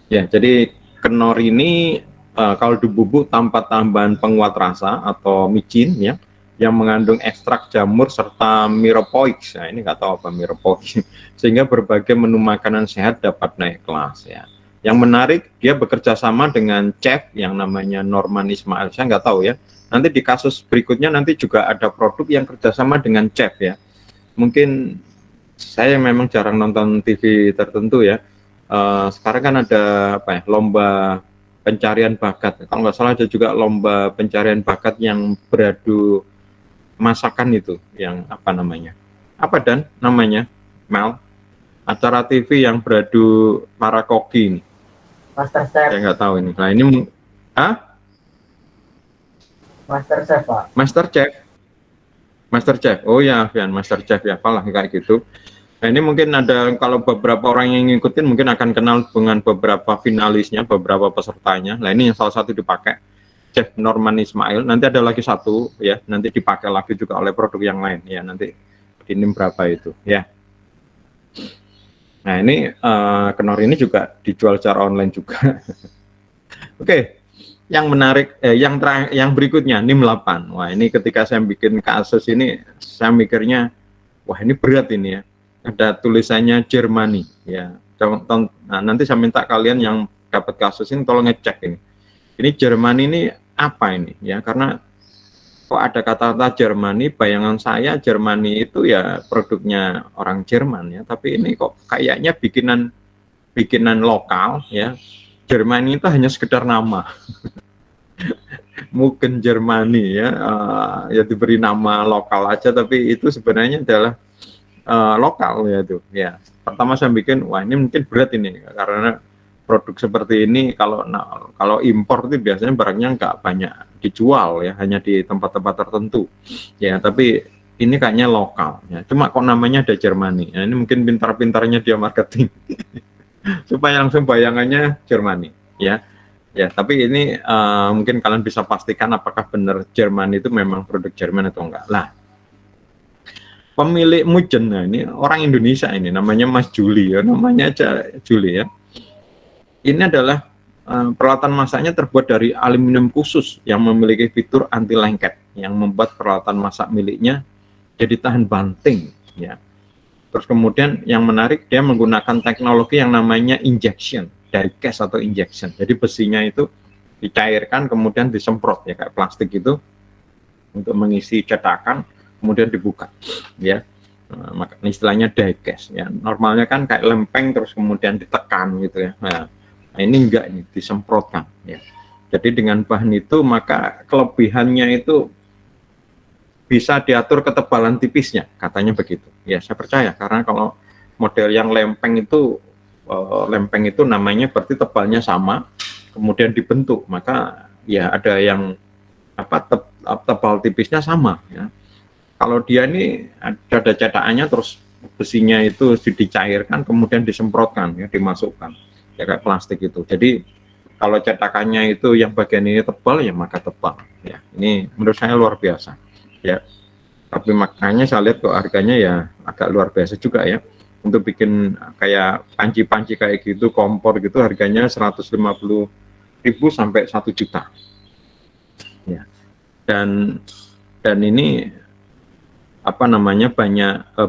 Ya, jadi Knorr ini kaldu bubuk tanpa tambahan penguat rasa atau micin ya, yang mengandung ekstrak jamur serta mirepoix. Nah, ini nggak tahu apa mirepoix. Sehingga berbagai menu makanan sehat dapat naik kelas ya. Yang menarik, dia bekerja sama dengan chef yang namanya Norman Ismail. Saya nggak tahu ya. Nanti di kasus berikutnya nanti juga ada produk yang kerjasama dengan chef ya. Mungkin saya memang jarang nonton TV tertentu ya. Sekarang kan ada apa ya, lomba pencarian bakat. Kalau nggak salah ada juga lomba pencarian bakat yang beradu masakan itu, yang apa namanya? Apa dan namanya? Mel? Acara TV yang beradu para koki ini. Masterchef. Saya nggak tahu ini. Nah ini, Masterchef Pak. Masterchef. Oh ya, Fian, Masterchef ya, apalah kayak gitu. Nah ini mungkin ada, kalau beberapa orang yang ngikutin mungkin akan kenal dengan beberapa finalisnya, beberapa pesertanya. Nah ini yang salah satu dipakai Chef Norman Ismail. Nanti ada lagi satu ya, nanti dipakai lagi juga oleh produk yang lain ya. Nanti ini berapa itu ya. Nah ini Knorr ini juga dijual secara online juga. Oke, yang menarik, yang berikutnya NIM 8. Wah, ini ketika saya bikin kasus ini, saya mikirnya, wah ini berat ini ya. Ada tulisannya Germany, ya. Nah, nanti saya minta kalian yang dapat kasus ini tolong ngecek ini. Ini Germany ini apa ini? Ya, karena kok ada kata-kata Germany, bayangan saya Germany itu ya produknya orang Jerman ya. Tapi ini kok kayaknya bikinan lokal ya. Germany itu hanya sekedar nama. Mungkin Germany ya, ya diberi nama lokal aja, tapi itu sebenarnya adalah lokal ya itu. Ya, pertama saya bikin, wah ini mungkin berat ini karena produk seperti ini kalau impor itu biasanya barangnya nggak banyak dijual ya, hanya di tempat-tempat tertentu. Ya, tapi ini kayaknya lokal. Ya. Cuma kok namanya ada Germany. Ya, ini mungkin pintar-pintarnya dia marketing. Supaya langsung bayangannya Jerman ya. Ya, tapi ini mungkin kalian bisa pastikan apakah benar Jerman itu memang produk Jerman atau enggak. Lah, pemilik Mujen, nah ini orang Indonesia ini namanya Mas Juli ya, namanya aja Juli ya. Ini adalah peralatan masaknya terbuat dari aluminium khusus yang memiliki fitur anti lengket yang membuat peralatan masak miliknya jadi tahan banting ya. Terus kemudian yang menarik, dia menggunakan teknologi yang namanya injection, die cast atau injection. Jadi besinya itu dicairkan kemudian disemprot ya kayak plastik itu untuk mengisi cetakan, kemudian dibuka ya. Maka istilahnya die cast ya. Normalnya kan kayak lempeng terus kemudian ditekan gitu ya. Nah, ini enggak, ini disemprotkan ya. Jadi dengan bahan itu maka kelebihannya itu bisa diatur ketebalan tipisnya, katanya begitu. Ya, saya percaya karena kalau model yang lempeng itu namanya berarti tebalnya sama, kemudian dibentuk, maka ya ada yang tebal tipisnya sama. Ya. Kalau dia ini ada cetakannya, terus besinya itu dicairkan, kemudian disemprotkan, ya, dimasukkan, ya kayak plastik itu. Jadi kalau cetakannya itu yang bagian ini tebal, ya maka tebal. Ya, ini menurut saya luar biasa. Ya, tapi makanya saya lihat kok harganya ya agak luar biasa juga ya. Untuk bikin kayak panci-panci kayak gitu, kompor gitu, harganya 150.000 sampai 1 juta. Ya, dan ini apa namanya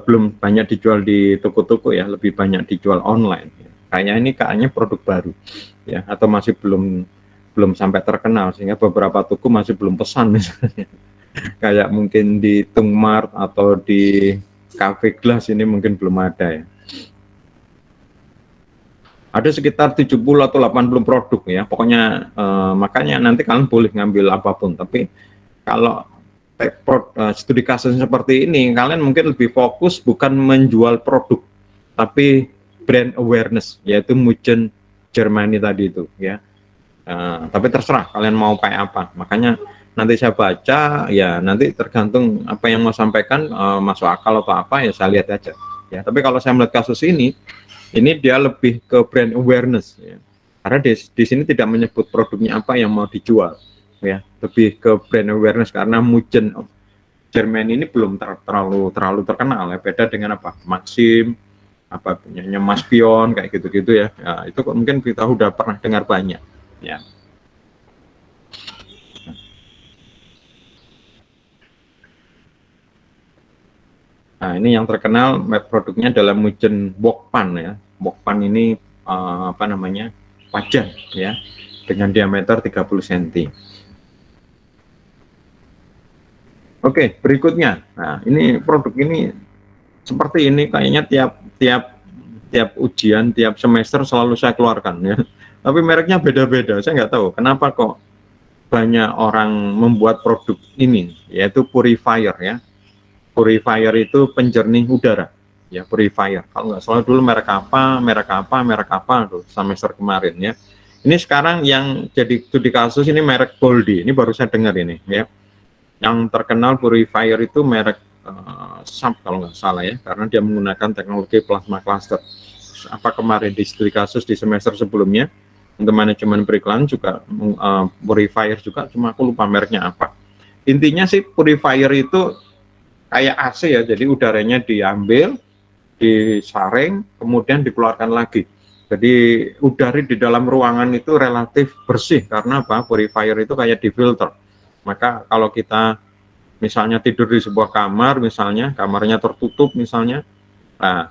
belum banyak dijual di toko-toko ya, lebih banyak dijual online. Kayaknya ini produk baru ya, atau masih belum sampai terkenal sehingga beberapa toko masih belum pesan misalnya. Kayak mungkin di Tungmart atau di Cafe Glass ini mungkin belum ada ya. Ada sekitar 70 atau 80 produk ya. Pokoknya makanya nanti kalian boleh ngambil apapun, tapi kalau studi kasus seperti ini kalian mungkin lebih fokus bukan menjual produk, tapi brand awareness, yaitu Mujen Germany tadi itu ya. Tapi terserah kalian mau kayak apa. Makanya nanti saya baca ya, nanti tergantung apa yang mau sampaikan, masuk akal atau apa ya saya lihat aja ya. Tapi kalau saya melihat kasus ini dia lebih ke brand awareness ya, karena di sini tidak menyebut produknya apa yang mau dijual ya, lebih ke brand awareness karena Mujen Germany ini belum terlalu terkenal ya, beda dengan apa Maxim, apa punyanya Mas Pion kayak gitu-gitu ya. Ya itu mungkin kita udah pernah dengar banyak ya. Nah, ini yang terkenal produknya adalah Mujen Wokpan ya. Wokpan ini apa namanya? Wajan ya, dengan diameter 30 cm. Oke, berikutnya. Nah, ini produk ini seperti ini kayaknya tiap ujian, tiap semester selalu saya keluarkan ya. Tapi mereknya beda-beda. Saya nggak tahu kenapa kok banyak orang membuat produk ini, yaitu purifier ya. Purifier itu penjernih udara ya, purifier. Kalau nggak salah dulu merek apa tuh semester kemarin ya. Ini sekarang yang jadi studi kasus ini merek Goldie. Ini baru saya dengar ini ya. Yang terkenal purifier itu merek SAP kalau nggak salah ya, karena dia menggunakan teknologi plasma cluster. Apa kemarin di studi kasus di semester sebelumnya untuk manajemen periklanan juga purifier juga, cuma aku lupa mereknya apa. Intinya sih purifier itu kayak AC ya, jadi udaranya diambil, disaring, kemudian dikeluarkan lagi. Jadi udara di dalam ruangan itu relatif bersih karena apa? Purifier itu kayak difilter. Maka kalau kita misalnya tidur di sebuah kamar, misalnya kamarnya tertutup misalnya, nah,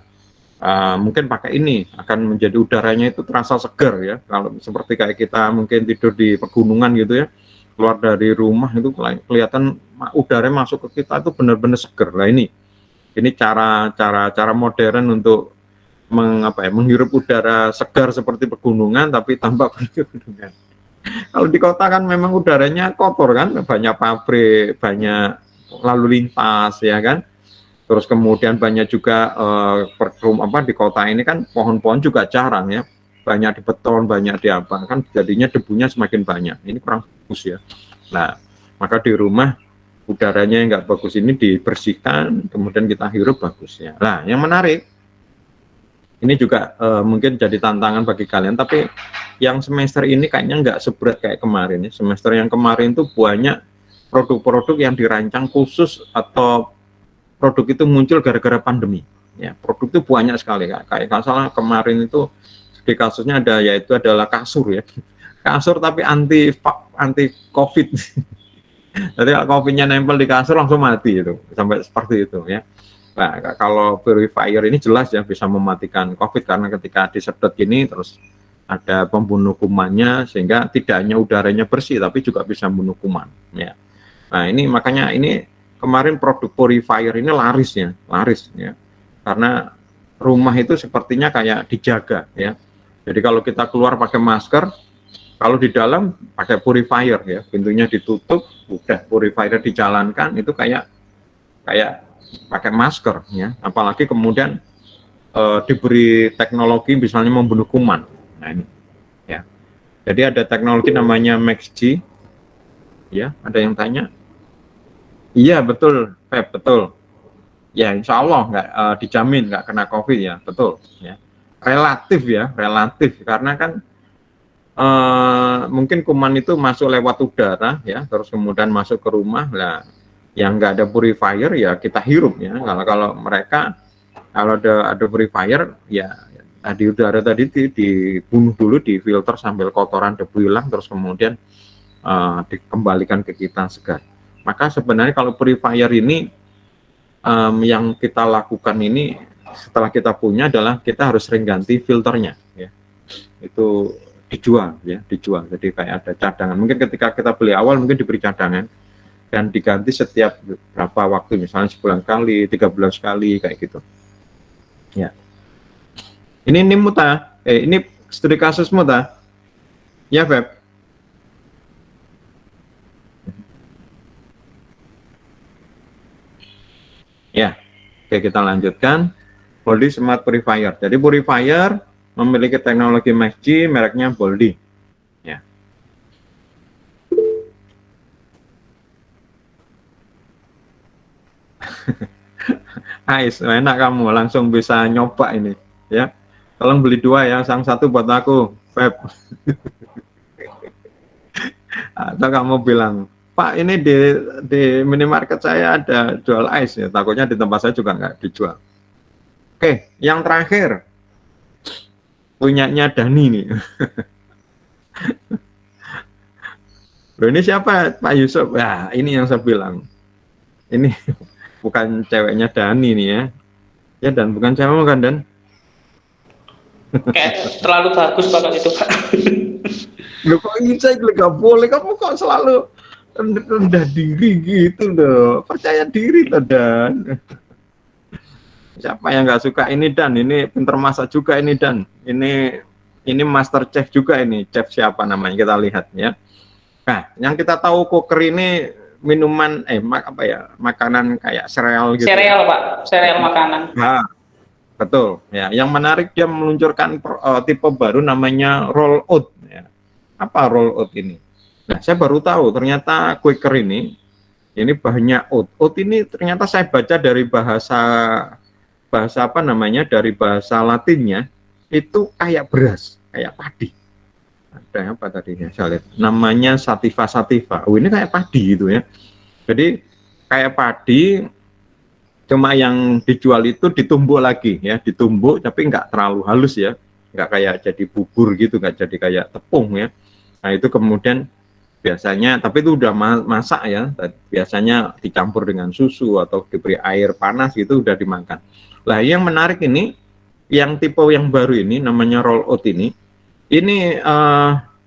mungkin pakai ini akan menjadi udaranya itu terasa segar ya. Kalau seperti kayak kita mungkin tidur di pegunungan gitu ya, keluar dari rumah itu kelihatan udara masuk ke kita itu benar-benar segar. Nah ini cara modern untuk menghirup udara segar seperti pegunungan tapi tanpa pegunungan. Kalau di kota kan memang udaranya kotor kan, banyak pabrik, banyak lalu lintas ya kan. Terus kemudian banyak juga di kota ini kan pohon-pohon juga jarang ya. Banyak di beton, banyak di apa kan jadinya debunya semakin banyak. Ini kurang bagus ya. Nah, maka di rumah udaranya yang nggak bagus ini dibersihkan, kemudian kita hirup bagus ya. Nah, yang menarik ini juga mungkin jadi tantangan bagi kalian, tapi yang semester ini kayaknya nggak seberat kayak kemarin ya. Semester yang kemarin itu banyak produk-produk yang dirancang khusus atau produk itu muncul gara-gara pandemi. Ya, produk itu banyak sekali kayak nggak salah kemarin itu di kasusnya ada yaitu adalah kasur ya. Kasur tapi anti COVID. Jadi kalau COVID-nya nempel di kasur langsung mati itu, sampai seperti itu ya. Nah, kalau purifier ini jelas ya bisa mematikan COVID karena ketika disedot gini terus ada pembunuh kumannya sehingga tidak hanya udaranya bersih tapi juga bisa membunuh kuman ya. Nah, ini makanya ini kemarin produk purifier ini laris ya, karena rumah itu sepertinya kayak dijaga ya. Jadi kalau kita keluar pakai masker, kalau di dalam pakai purifier ya, pintunya ditutup, udah purifier dijalankan itu kayak pakai masker ya, apalagi kemudian diberi teknologi misalnya membunuh kuman. Nah ini ya, jadi ada teknologi namanya MaxG ya. Ada yang tanya? Iya betul, Feb, betul ya, insya Allah nggak dijamin nggak kena COVID ya, betul ya. Relatif karena kan mungkin kuman itu masuk lewat udara ya, terus kemudian masuk ke rumah lah. Yang nggak ada purifier ya kita hirup ya. Kalau mereka kalau ada purifier ya di udara tadi dibunuh dulu, difilter sambil kotoran debu hilang, terus kemudian dikembalikan ke kita segar. Maka sebenarnya kalau purifier ini yang kita lakukan ini setelah kita punya adalah kita harus sering ganti filternya ya. Itu dijual. Jadi kayak ada cadangan. Mungkin ketika kita beli awal mungkin diberi cadangan dan diganti setiap berapa waktu, misalnya sebulan sekali, 3 bulan sekali, kayak gitu. Ya. Ini muta, ini studi kasus muta. Ya, Feb. Ya, oke kita lanjutkan. Boldi Smart Purifier. Jadi purifier memiliki teknologi MaxG, mereknya Boldi. Ya. Ais, enak kamu langsung bisa nyoba ini ya. Tolong beli 2 ya, yang 1 buat aku, Feb. Atau kamu bilang, Pak ini di minimarket saya ada jual ais ya, takutnya di tempat saya juga nggak dijual. Oke, yang terakhir punyanya Dani nih. Loh, ini siapa, Pak Yusuf? Ya ini yang saya bilang, ini bukan ceweknya Dani nih ya. Ya, dan bukan cewek kan, Dan? Kayak terlalu bagus banget itu, Pak. Loh kok saya nggak boleh, kamu kok selalu rendah diri gitu loh. Percaya diri loh, Dan. Siapa yang nggak suka ini, Dan? Ini pinter masak juga ini, Dan. Ini master chef juga ini. Chef siapa namanya? Kita lihat ya. Nah, yang kita tahu cooker ini minuman makanan kayak sereal gitu. Sereal, Pak. Sereal makanan. Nah, betul ya. Yang menarik dia meluncurkan tipe baru namanya roll oat ya. Apa roll oat ini? Nah, saya baru tahu ternyata Quaker ini bahannya oat. Oat ini ternyata saya baca dari bahasa dari bahasa Latinnya itu kayak beras, kayak padi. Ada apa tadi ya, saya lihat namanya sativa. Oh, ini kayak padi gitu ya. Jadi kayak padi, cuma yang dijual itu ditumbuk lagi ya, ditumbuk tapi nggak terlalu halus ya. nggak kayak jadi bubur gitu, nggak jadi kayak tepung ya. Nah itu kemudian biasanya, tapi itu udah masak ya, biasanya dicampur dengan susu atau diberi air panas gitu udah dimakan. Lah yang menarik ini, yang tipe yang baru ini namanya roll out ini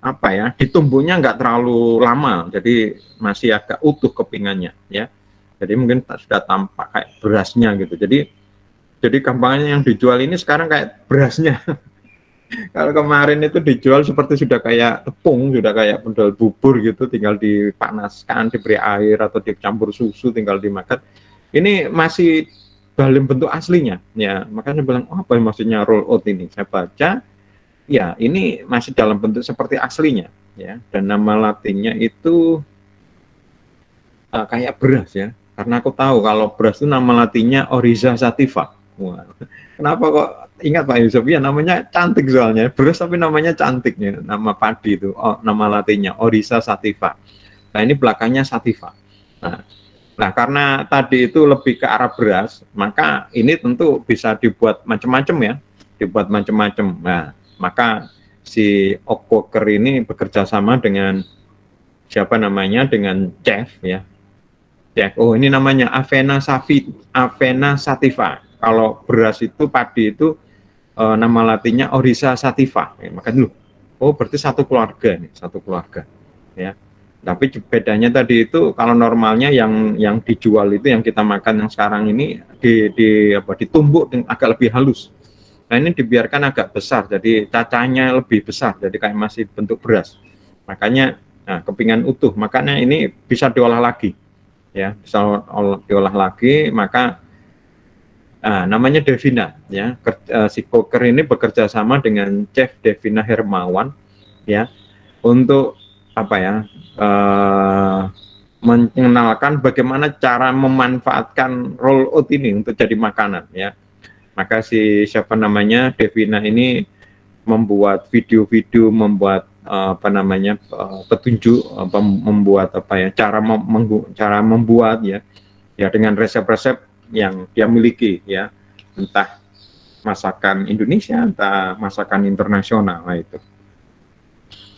apa ya, ditumbuknya nggak terlalu lama, jadi masih agak utuh kepingannya ya. Jadi mungkin sudah tampak kayak berasnya gitu. Jadi gampangnya yang dijual ini sekarang kayak berasnya. Kalau kemarin itu dijual seperti sudah kayak tepung, sudah kayak model bubur gitu, tinggal dipanaskan, diberi air atau dicampur susu, tinggal dimakan. Ini masih dalam bentuk aslinya, ya. Makanya saya bilang, oh, apa yang maksudnya roll out ini? Saya baca, ya ini masih dalam bentuk seperti aslinya, ya. Dan nama latinnya itu kayak beras ya. Karena aku tahu kalau beras itu nama latinnya Oryza sativa. Wah, kenapa kok ingat Pak Yusuf? Ya namanya cantik soalnya, beras tapi namanya cantik ya, nama padi itu, nama latinnya Oryza sativa. Nah ini belakangnya sativa. Nah karena tadi itu lebih ke arah beras, maka ini tentu bisa dibuat macam-macam ya, dibuat macam-macam. Nah maka si Oak ini bekerja sama dengan siapa namanya, dengan chef ya. Oh ini namanya Avena sativa. Kalau beras itu, padi itu nama latinnya Oryza sativa. Ya, maka dulu, oh berarti satu keluarga nih, satu keluarga. Ya. Tapi bedanya tadi itu kalau normalnya yang dijual itu, yang kita makan yang sekarang ini ditumbuk agak lebih halus. Nah ini dibiarkan agak besar, jadi cacahnya lebih besar, jadi kayak masih bentuk beras. Makanya kepingan utuh, makanya ini bisa diolah lagi. Ya, bisa diolah lagi, maka namanya Devina ya. Si Koker ini bekerja sama dengan Chef Devina Hermawan ya, untuk apa ya, mengenalkan bagaimana cara memanfaatkan roll out ini untuk jadi makanan ya. Maka si siapa namanya Devina ini membuat video-video, membuat apa namanya, petunjuk, membuat apa ya, cara membuat ya dengan resep-resep yang dia miliki ya, entah masakan Indonesia, entah masakan internasional. Nah itu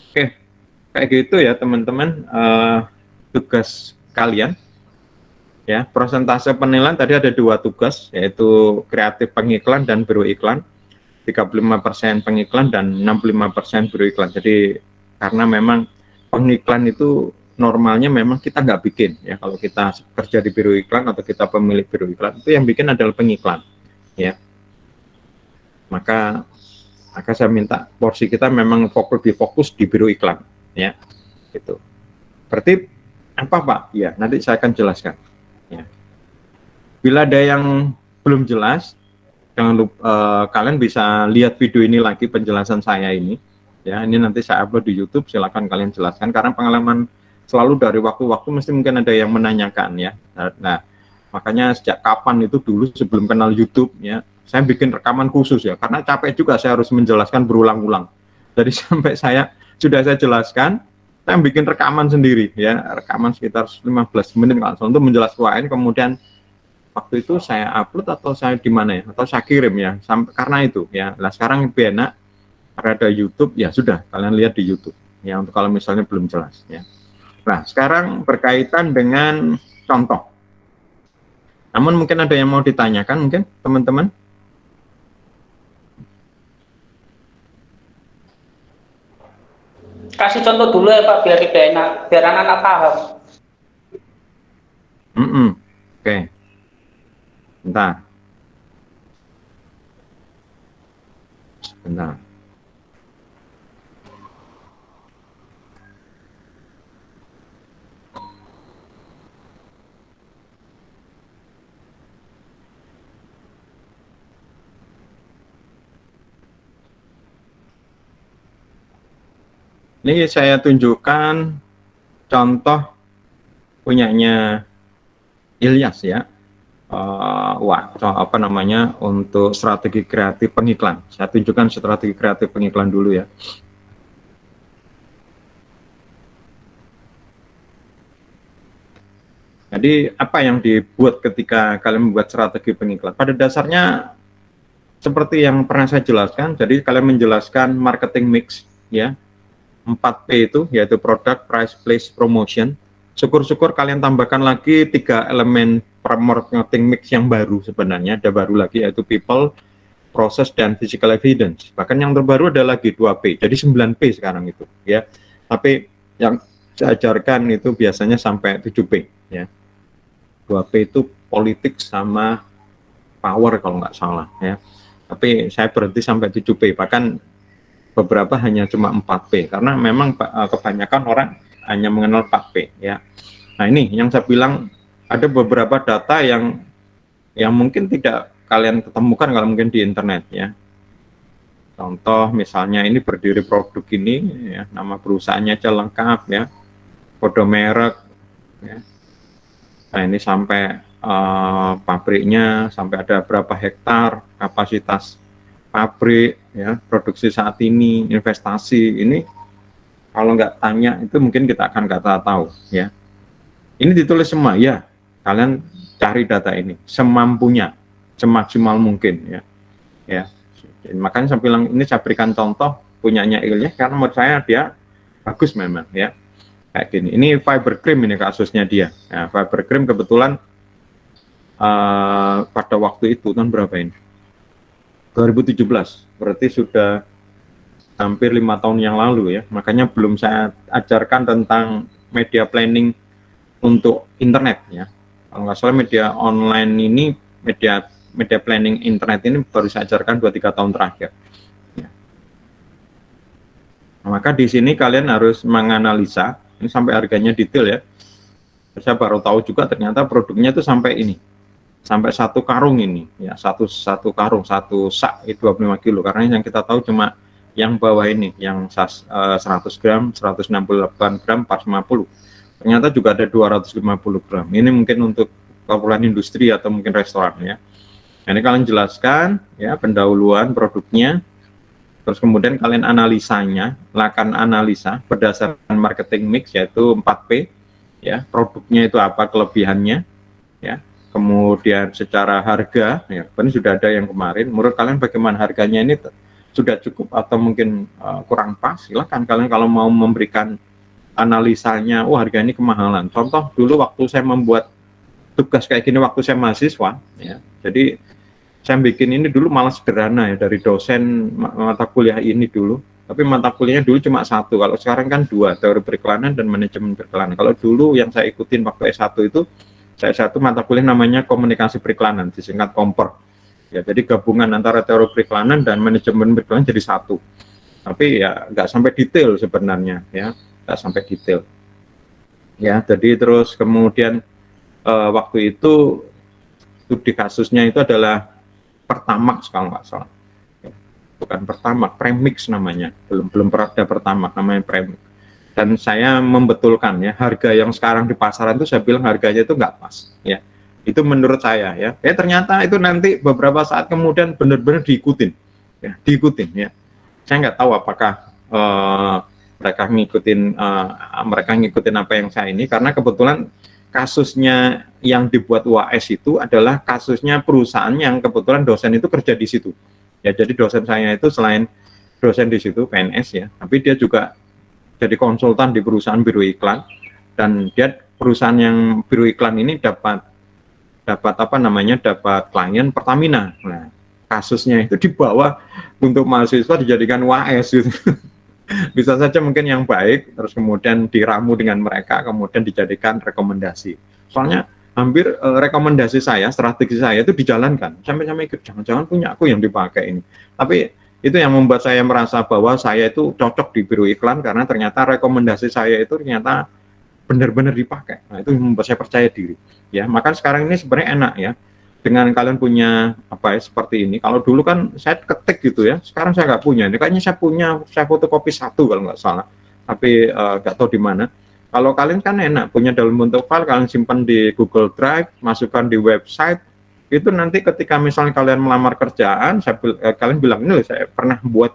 oke, kayak gitu ya teman-teman, tugas kalian ya. Persentase penilaian tadi ada 2 tugas, yaitu kreatif pengiklan dan biro iklan. 35% pengiklan dan 65% biro iklan. Jadi karena memang pengiklan itu normalnya memang kita nggak bikin ya, kalau kita kerja di biro iklan atau kita pemilik biro iklan, itu yang bikin adalah pengiklan ya. Maka saya minta porsi kita memang fokus di biro iklan ya, gitu. Berarti apa Pak? Ya nanti saya akan jelaskan ya. Bila ada yang belum jelas, jangan lupa kalian bisa lihat video ini lagi, penjelasan saya ini ya. Ini nanti saya upload di YouTube, silakan kalian jelaskan, karena pengalaman selalu dari waktu-waktu mesti mungkin ada yang menanyakan ya. Nah makanya sejak kapan itu dulu sebelum kenal YouTube ya, saya bikin rekaman khusus ya, karena capek juga saya harus menjelaskan berulang-ulang. Jadi sampai saya jelaskan, saya bikin rekaman sendiri ya, rekaman sekitar 15 menit untuk menjelaskan. Kemudian waktu itu saya upload atau saya di mana ya, atau saya kirim ya, sampai karena itu ya. Nah sekarang lebih enak karena ada YouTube ya, sudah kalian lihat di YouTube ya, untuk kalau misalnya belum jelas ya. Nah sekarang berkaitan dengan contoh, namun mungkin ada yang mau ditanyakan mungkin teman-teman. Kasih contoh dulu ya Pak, biar lebih enak, biar anak-anak paham. Oke. Bentar. Ini saya tunjukkan contoh punyanya Ilyas ya. Apa namanya, untuk strategi kreatif pengiklan. Saya tunjukkan strategi kreatif pengiklan dulu ya. Jadi apa yang dibuat ketika kalian membuat strategi pengiklan? Pada dasarnya seperti yang pernah saya jelaskan, jadi kalian menjelaskan marketing mix, ya, 4P itu, yaitu product, price, place, promotion. Syukur-syukur kalian tambahkan lagi 3 elemen marketing mix yang baru sebenarnya, ada baru lagi, yaitu people, process, dan physical evidence. Bahkan yang terbaru ada lagi 2P, jadi 9P sekarang itu, ya. Tapi yang saya ajarkan itu biasanya sampai 7P, ya. 2P itu politik sama power kalau nggak salah, ya. Tapi saya berhenti sampai 7P, bahkan beberapa hanya cuma 4P, karena memang kebanyakan orang hanya mengenal 4P, ya. Nah, ini yang saya bilang, ada beberapa data yang mungkin tidak kalian ketemukan kalau mungkin di internet, ya. Contoh misalnya ini berdiri produk ini, ya, nama perusahaannya aja lengkap, ya, kode merek, ya. Nah, ini sampai pabriknya, sampai ada berapa hektar, kapasitas pabrik, ya, produksi saat ini, investasi ini, kalau nggak tanya itu mungkin kita akan nggak tahu, ya. Ini ditulis semua, ya, kalian cari data ini semampunya, semaksimal mungkin, ya, ya. Makanya saya bilang ini saya berikan contoh punyanya Ilya karena menurut saya dia bagus memang, ya, kayak gini. Ini fiber cream ini kasusnya dia. Nah, fiber cream kebetulan pada waktu itu tahun berapa ini? 2017, berarti sudah hampir 5 tahun yang lalu, ya. Makanya belum saya ajarkan tentang media planning untuk internet, ya. Kalau nggak salah media online ini, media planning internet ini baru saya ajarkan 2-3 tahun terakhir, ya. Maka di sini kalian harus menganalisa, ini sampai harganya detail, ya. Saya baru tahu juga ternyata produknya itu sampai ini, sampai 1 karung ini, ya, satu karung, 1 sak itu 25 kilo, karena yang kita tahu cuma yang bawah ini, yang 100 gram, 168 gram, 450, ternyata juga ada 250 gram, ini mungkin untuk keperluan industri atau mungkin restoran, ya. Nah, ini kalian jelaskan, ya, pendahuluan produknya, terus kemudian kalian analisanya, lakukan analisa berdasarkan marketing mix, yaitu 4P, ya, produknya itu apa kelebihannya, ya. Kemudian secara harga, ya, ini sudah ada yang kemarin. Menurut kalian bagaimana harganya ini sudah cukup atau mungkin kurang pas? Silakan kalian kalau mau memberikan analisanya. Oh, harga ini kemahalan. Contoh dulu waktu saya membuat tugas kayak gini waktu saya mahasiswa, ya. Jadi saya bikin ini dulu malah sederhana, ya, dari dosen mata kuliah ini dulu. Tapi mata kuliahnya dulu cuma 1. Kalau sekarang kan 2, teori periklanan dan manajemen periklanan. Kalau dulu yang saya ikutin waktu S1 itu, saya satu mata kuliah namanya komunikasi periklanan, disingkat kompor, ya. Jadi gabungan antara teori periklanan dan manajemen periklanan jadi 1. Tapi ya nggak sampai detail sebenarnya, ya, nggak sampai detail, ya. Jadi terus kemudian waktu itu studi kasusnya itu adalah Pertamax kalau nggak salah, ya. Bukan Pertamax, premix namanya, belum ada Pertamax, namanya premix. Dan saya membetulkan, ya, harga yang sekarang di pasaran itu saya bilang harganya itu nggak pas, ya. Itu menurut saya, ya. Ternyata itu nanti beberapa saat kemudian benar-benar diikutin, ya, ya. Saya nggak tahu apakah mereka ngikutin apa yang saya ini, karena kebetulan kasusnya yang dibuat UAS itu adalah kasusnya perusahaan yang kebetulan dosen itu kerja di situ, ya. Jadi dosen saya itu selain dosen di situ PNS, ya, tapi dia juga jadi konsultan di perusahaan biro iklan, dan dia perusahaan yang biro iklan ini dapat apa namanya, dapat klien Pertamina. Nah, kasusnya itu dibawa untuk mahasiswa dijadikan UAS gitu. Bisa saja mungkin yang baik, terus kemudian diramu dengan mereka, kemudian dijadikan rekomendasi. Soalnya hampir rekomendasi saya, strategi saya itu dijalankan. Sampai ikut, jangan-jangan punya aku yang dipakai ini. Tapi itu yang membuat saya merasa bahwa saya itu cocok di biro iklan, karena ternyata rekomendasi saya itu ternyata benar-benar dipakai. Nah, itu membuat saya percaya diri, ya. Maka sekarang ini sebenarnya enak, ya, dengan kalian punya apa, ya, seperti ini. Kalau dulu kan saya ketik gitu, ya, sekarang saya nggak punya. Ini kayaknya saya fotokopi 1 kalau nggak salah, tapi nggak tahu di mana. Kalau kalian kan enak, punya dalam bentuk file, kalian simpan di Google Drive, masukkan di website. Itu nanti ketika misalnya kalian melamar kerjaan, kalian bilang, ini saya pernah buat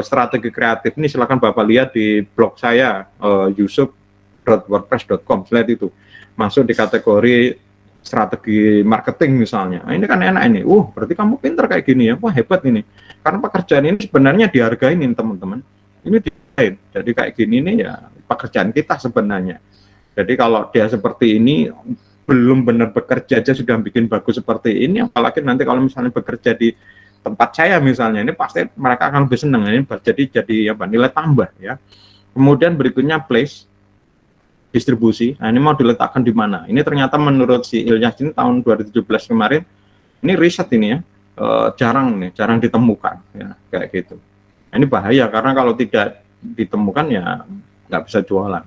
strategi kreatif, ini silakan Bapak lihat di blog saya, yusuf.wordpress.com, lihat itu. Masuk di kategori strategi marketing misalnya. Nah, ini kan enak ini. Berarti kamu pinter kayak gini ya. Wah, hebat ini. Karena pekerjaan ini sebenarnya dihargain ini teman-teman. Ini dihargain. Jadi kayak gini nih ya pekerjaan kita sebenarnya. Jadi kalau dia seperti ini belum benar bekerja aja sudah bikin bagus seperti ini, apalagi nanti kalau misalnya bekerja di tempat saya misalnya, ini pasti mereka akan lebih senang. Ini jadi apa, nilai tambah ya. Kemudian berikutnya place, distribusi. Nah, ini mau diletakkan di mana? Ini ternyata menurut si Ilyas ini tahun 2017 kemarin, ini riset ini ya, jarang ditemukan ya, kayak gitu. Nah, ini bahaya karena kalau tidak ditemukan ya nggak bisa jualan.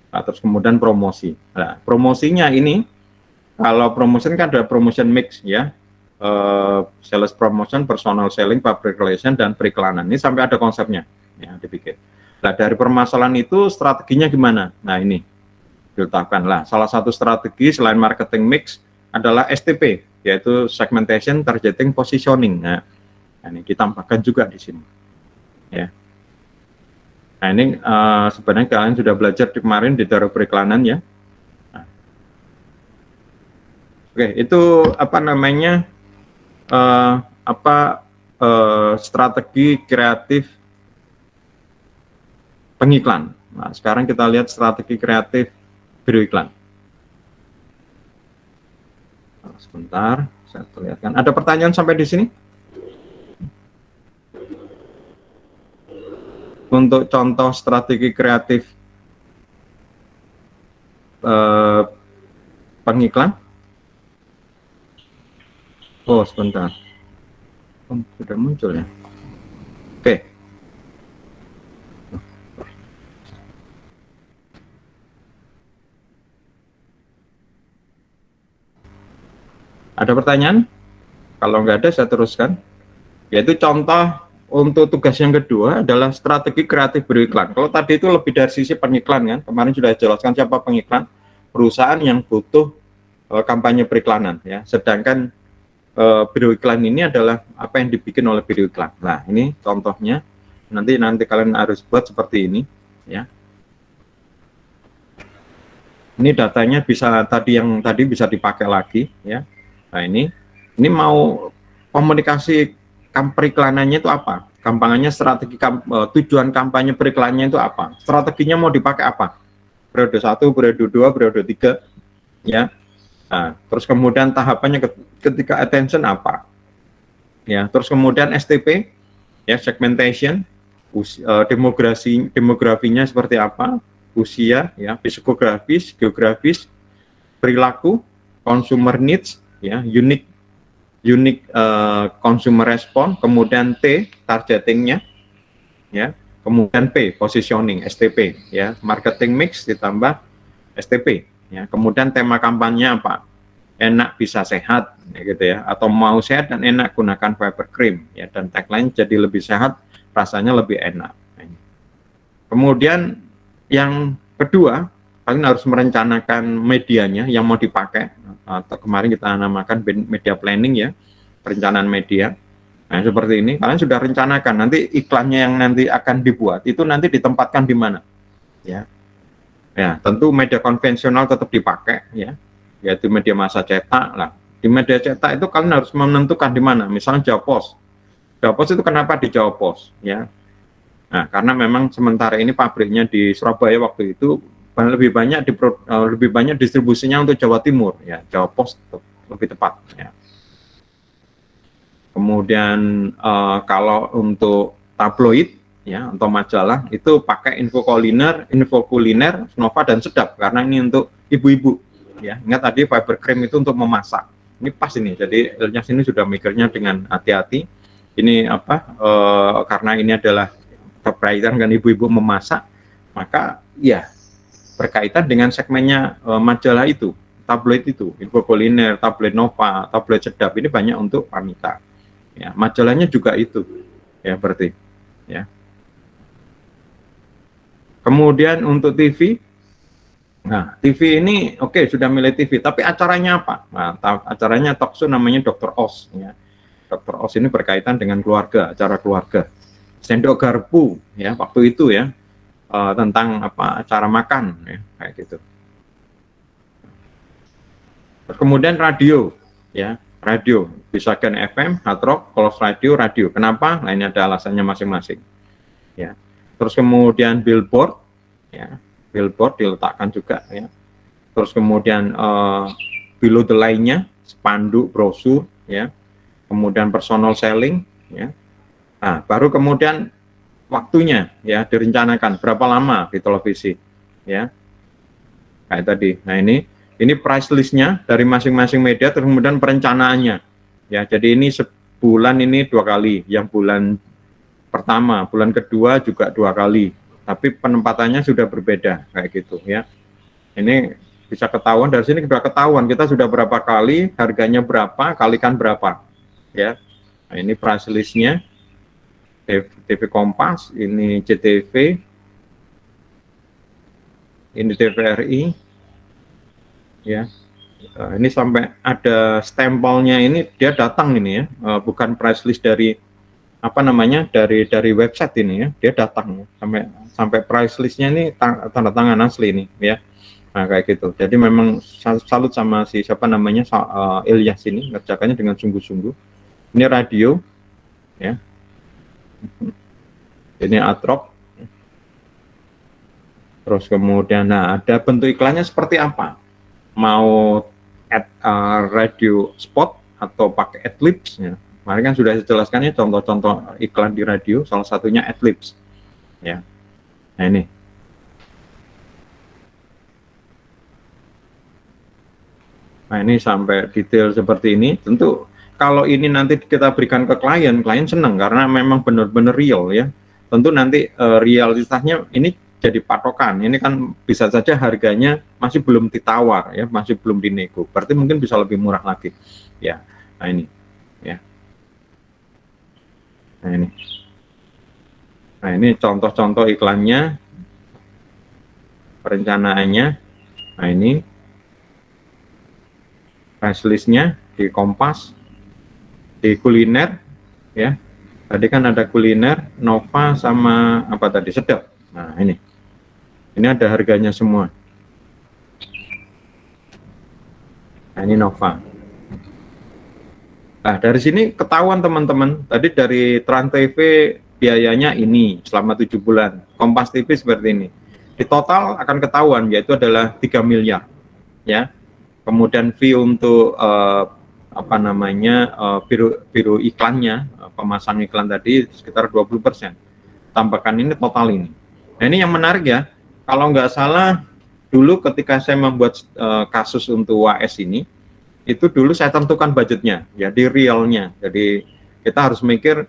Nah, terus kemudian promosi. Nah, promosinya ini, kalau promotion kan ada promotion mix ya, sales promotion, personal selling, public relation, dan periklanan. Ini sampai ada konsepnya ya dibikin. Nah, dari permasalahan itu strateginya gimana? Nah, ini diletakkan lah. Salah satu strategi selain marketing mix adalah STP, yaitu segmentation, targeting, positioning. Nah, ini kita tambahkan juga di sini. Ya. Nah, ini sebenarnya kalian sudah belajar kemarin di teori periklanan ya. Nah. Oke, itu apa namanya? Strategi kreatif pengiklan. Nah, sekarang kita lihat strategi kreatif video iklan. Nah, sebentar, saya perlihatkan. Ada pertanyaan sampai di sini? Untuk contoh strategi kreatif pengiklan. Oh, sebentar. Sudah muncul ya. Oke. Ada pertanyaan? Kalau nggak ada, saya teruskan. Yaitu contoh untuk tugas yang kedua adalah strategi kreatif beriklan. Kalau tadi itu lebih dari sisi pengiklan kan, kemarin sudah jelaskan siapa pengiklan, perusahaan yang butuh kampanye periklanan ya. Sedangkan video iklan ini adalah apa yang dibikin oleh video iklan. Nah, ini contohnya. Nanti kalian harus buat seperti ini ya. Ini datanya bisa yang tadi bisa dipakai lagi ya. Nah, ini mau komunikasi periklanannya itu apa? Gampangannya strategi tujuan kampanye periklanannya itu apa? Strateginya mau dipakai apa? Periode 1, periode 2, periode 3 ya. Nah, terus kemudian tahapannya ketika attention apa? Ya, terus kemudian STP ya, segmentation, demografinya seperti apa? Usia ya, psikografis, geografis, perilaku, consumer needs ya, unique consumer response, kemudian T targetingnya ya, kemudian P positioning STP ya, marketing mix ditambah STP ya, kemudian tema kampanye apa? Enak bisa sehat ya, gitu ya, atau mau sehat dan enak gunakan fiber cream ya, dan tagline jadi lebih sehat rasanya lebih enak. Kemudian yang kedua, kalian harus merencanakan medianya yang mau dipakai, atau kemarin kita namakan media planning ya, perencanaan media. Nah, seperti ini, kalian sudah rencanakan nanti iklannya yang nanti akan dibuat itu nanti ditempatkan di mana ya. Ya, tentu media konvensional tetap dipakai ya, yaitu media massa cetak lah. Di media cetak itu kalian harus menentukan di mana, misalnya Jawa Pos. Jawa Pos itu kenapa di Jawa Pos ya? Nah, karena memang sementara ini pabriknya di Surabaya waktu itu lebih banyak distribusinya untuk Jawa Timur ya, Jawa Pos lebih tepat ya. Kemudian kalau untuk tabloid ya, untuk majalah itu pakai info kuliner, Nova dan Sedap karena ini untuk ibu-ibu ya. Ingat tadi fiber cream itu untuk memasak. Ini pas ini. Jadi Ilyas ini sudah mikirnya dengan hati-hati. Ini apa? Karena ini adalah berkaitan dengan ibu-ibu memasak, maka ya berkaitan dengan segmennya majalah itu, tabloid itu, info kuliner, tabloid Nova, tabloid Sedap ini banyak untuk wanita. Ya, majalahnya juga itu, ya berarti. Ya. Kemudian untuk TV, nah TV ini oke, sudah milih TV, tapi acaranya apa? Nah, acaranya talk show namanya Dr. Oz. Ya. Dr. Oz ini berkaitan dengan keluarga, acara keluarga. Sendok garpu, ya waktu itu ya. Tentang apa acara makan ya, kayak gitu. Kemudian radio, ya, radio bisa kan FM, hard rock, kalau radio. Kenapa? Nah, ini ada alasannya masing-masing. Ya. Terus kemudian billboard, ya, billboard diletakkan juga, ya. Terus kemudian below the line-nya, spanduk, brosur, ya. Kemudian personal selling, ya. Nah, baru kemudian waktunya, ya, direncanakan berapa lama di televisi, ya. Kayak tadi. Nah, ini price list-nya dari masing-masing media, terus kemudian perencanaannya. Ya, jadi ini sebulan ini 2 kali, yang bulan pertama, bulan kedua juga 2 kali. Tapi penempatannya sudah berbeda kayak gitu, ya. Ini bisa ketahuan dari sini, sudah ketahuan kita sudah berapa kali, harganya berapa, kalikan berapa, ya. Nah, ini price list-nya. TV Kompas, ini CTV, ini TVRI, ya. Ini sampai ada stempelnya, ini dia datang ini, ya, bukan price list dari apa namanya, dari website ini, ya, dia datang sampai price listnya ini tanda tangan asli ini, ya. Nah, kayak gitu. Jadi memang salut sama si siapa namanya, Ilyas ini ngerjakannya dengan sungguh-sungguh. Ini radio, ya. Ini atrok. Terus kemudian, nah, ada bentuk iklannya seperti apa? Mau radio spot atau pakai adlibs, ya. Kemarin kan sudah dijelaskan ya contoh-contoh iklan di radio, salah satunya adlibs, ya. Nah, ini. Nah, ini sampai detail seperti ini. Tentu kalau ini nanti kita berikan ke klien senang karena memang benar-benar real, ya. Tentu nanti realitasnya ini jadi patokan. Ini kan bisa saja harganya masih belum ditawar, ya, masih belum dinego. Berarti mungkin bisa lebih murah lagi, ya. Nah, ini, ya. Nah, ini. Nah, ini contoh-contoh iklannya, perencanaannya. Nah, ini price list-nya di Kompas. Di kuliner, ya, tadi kan ada kuliner, Nova sama apa tadi, Sedap. Nah, ini ada harganya semua. Nah, ini Nova. Nah, dari sini ketahuan teman-teman, tadi dari Trans TV biayanya ini selama 7 bulan, Kompas TV seperti ini. Di total akan ketahuan, yaitu adalah 3 miliar, ya. Kemudian fee untuk apa namanya, biru iklannya, pemasang iklan tadi sekitar 20%. Tambahkan ini total ini. Nah, ini yang menarik, ya. Kalau nggak salah dulu ketika saya membuat kasus untuk WAS ini, itu dulu saya tentukan budgetnya, jadi realnya. Jadi kita harus mikir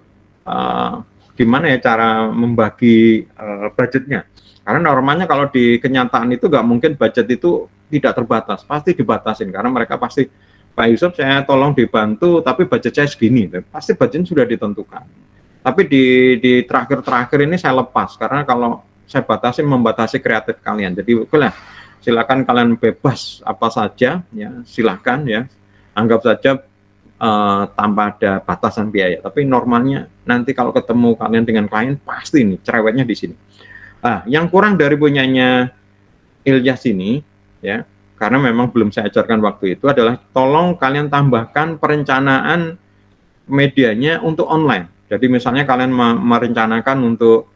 gimana ya cara membagi budgetnya. Karena normalnya kalau di kenyataan itu nggak mungkin budget itu tidak terbatas, pasti dibatasin karena mereka pasti, Pak Yusuf, saya tolong dibantu, tapi budget saya segini. Pasti budgetnya sudah ditentukan. Tapi di terakhir-terakhir ini saya lepas, karena kalau saya membatasi kreatif kalian. Jadi, okelah, silakan kalian bebas apa saja, ya, silakan, ya. Anggap saja tanpa ada batasan biaya. Tapi normalnya nanti kalau ketemu kalian dengan klien, pasti ini cerewetnya di sini. Nah, yang kurang dari punyanya Ilyas ini, ya, karena memang belum saya ajarkan waktu itu, adalah tolong kalian tambahkan perencanaan medianya untuk online. Jadi misalnya kalian merencanakan untuk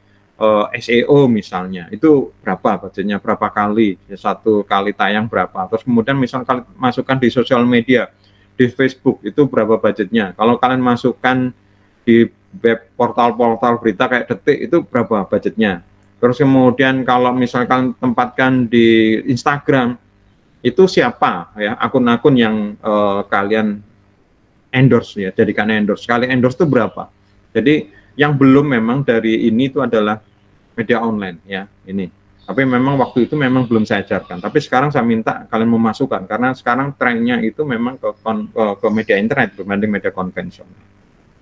SEO misalnya, itu berapa budgetnya, berapa kali, satu kali tayang berapa. Terus kemudian misalnya kalian masukkan di sosial media, di Facebook, itu berapa budgetnya. Kalau kalian masukkan di web portal-portal berita kayak Detik, itu berapa budgetnya. Terus kemudian kalau misalkan tempatkan di Instagram, itu siapa, ya, akun-akun yang kalian endorse, ya, jadikan endorse. Sekali endorse itu berapa. Jadi yang belum memang dari ini itu adalah media online, ya, ini. Tapi memang waktu itu memang belum saya ajarkan. Tapi sekarang saya minta kalian memasukkan, karena sekarang trennya itu memang ke media internet dibanding media konvensional,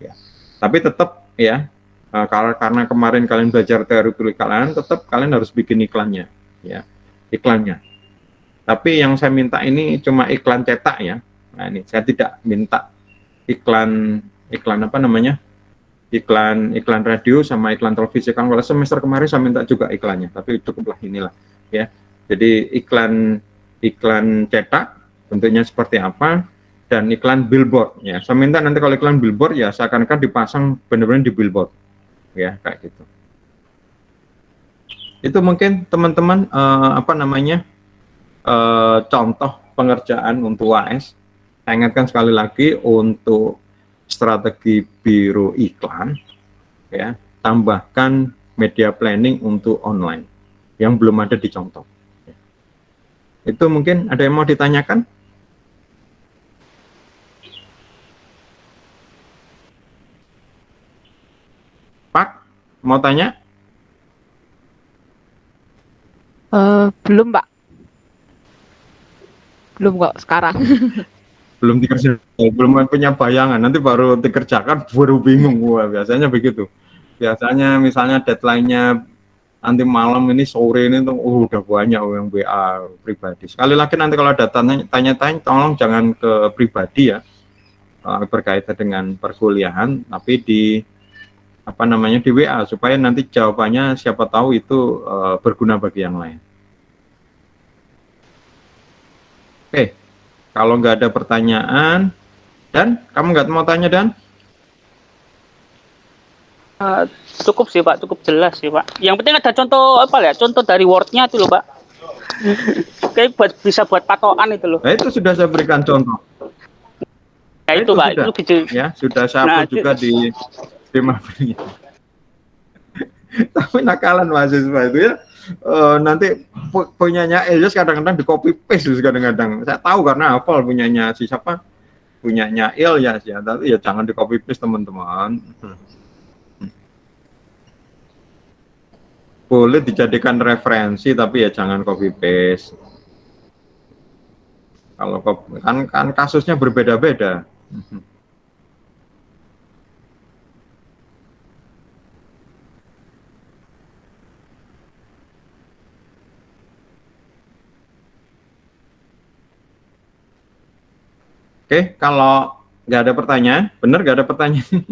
ya. Tapi tetap, ya, karena kemarin kalian belajar teori kalian, tetap kalian harus bikin iklannya, ya, iklannya. Tapi yang saya minta ini cuma iklan cetak, ya. Nah, ini saya tidak minta iklan apa namanya, iklan radio sama iklan televisi. Kalau semester kemarin saya minta juga iklannya, tapi cukuplah inilah, ya. Jadi iklan cetak bentuknya seperti apa, dan iklan billboard ya. Saya minta nanti kalau iklan billboard ya seakan-akan dipasang benar-benar di billboard ya, kayak gitu. Itu mungkin teman-teman contoh pengerjaan untuk AS. Saya ingatkan sekali lagi untuk strategi biro iklan ya, tambahkan media planning untuk online yang belum ada di contoh. Itu mungkin ada yang mau ditanyakan? Pak, mau tanya? Belum, Pak. Belum kok sekarang. Belum dikerjakan, belum punya bayangan, nanti baru dikerjakan baru bingung. Wah, biasanya begitu. Biasanya misalnya deadline-nya nanti malam, ini sore ini tuh udah banyak yang WA pribadi. Sekali lagi nanti kalau ada tanya-tanya tolong jangan ke pribadi ya, berkaitan dengan perkuliahan, tapi di di WA, supaya nanti jawabannya siapa tahu itu berguna bagi yang lain. Oke, kalau nggak ada pertanyaan, Dan kamu nggak mau tanya, Dan? Cukup sih Pak, cukup jelas sih Pak. Yang penting ada contoh contoh dari Word-nya itu loh Pak. Kayak bisa buat patokan itu loh. Nah, itu sudah saya berikan contoh. Ya itu Pak, sudah, itu bisa. ya sudah saya upload juga di Mapri. Tapi nakalan mahasiswa itu ya, nanti punyanya Elias kadang-kadang di copy paste kadang-kadang. Saya tahu karena hafal punyanya siapa, punyanya Elias ya, tapi ya jangan di copy paste teman-teman. Boleh dijadikan referensi tapi ya jangan copy paste. Kalau kan kasusnya berbeda-beda. Oke, kalau nggak ada pertanyaan, benar nggak ada pertanyaan?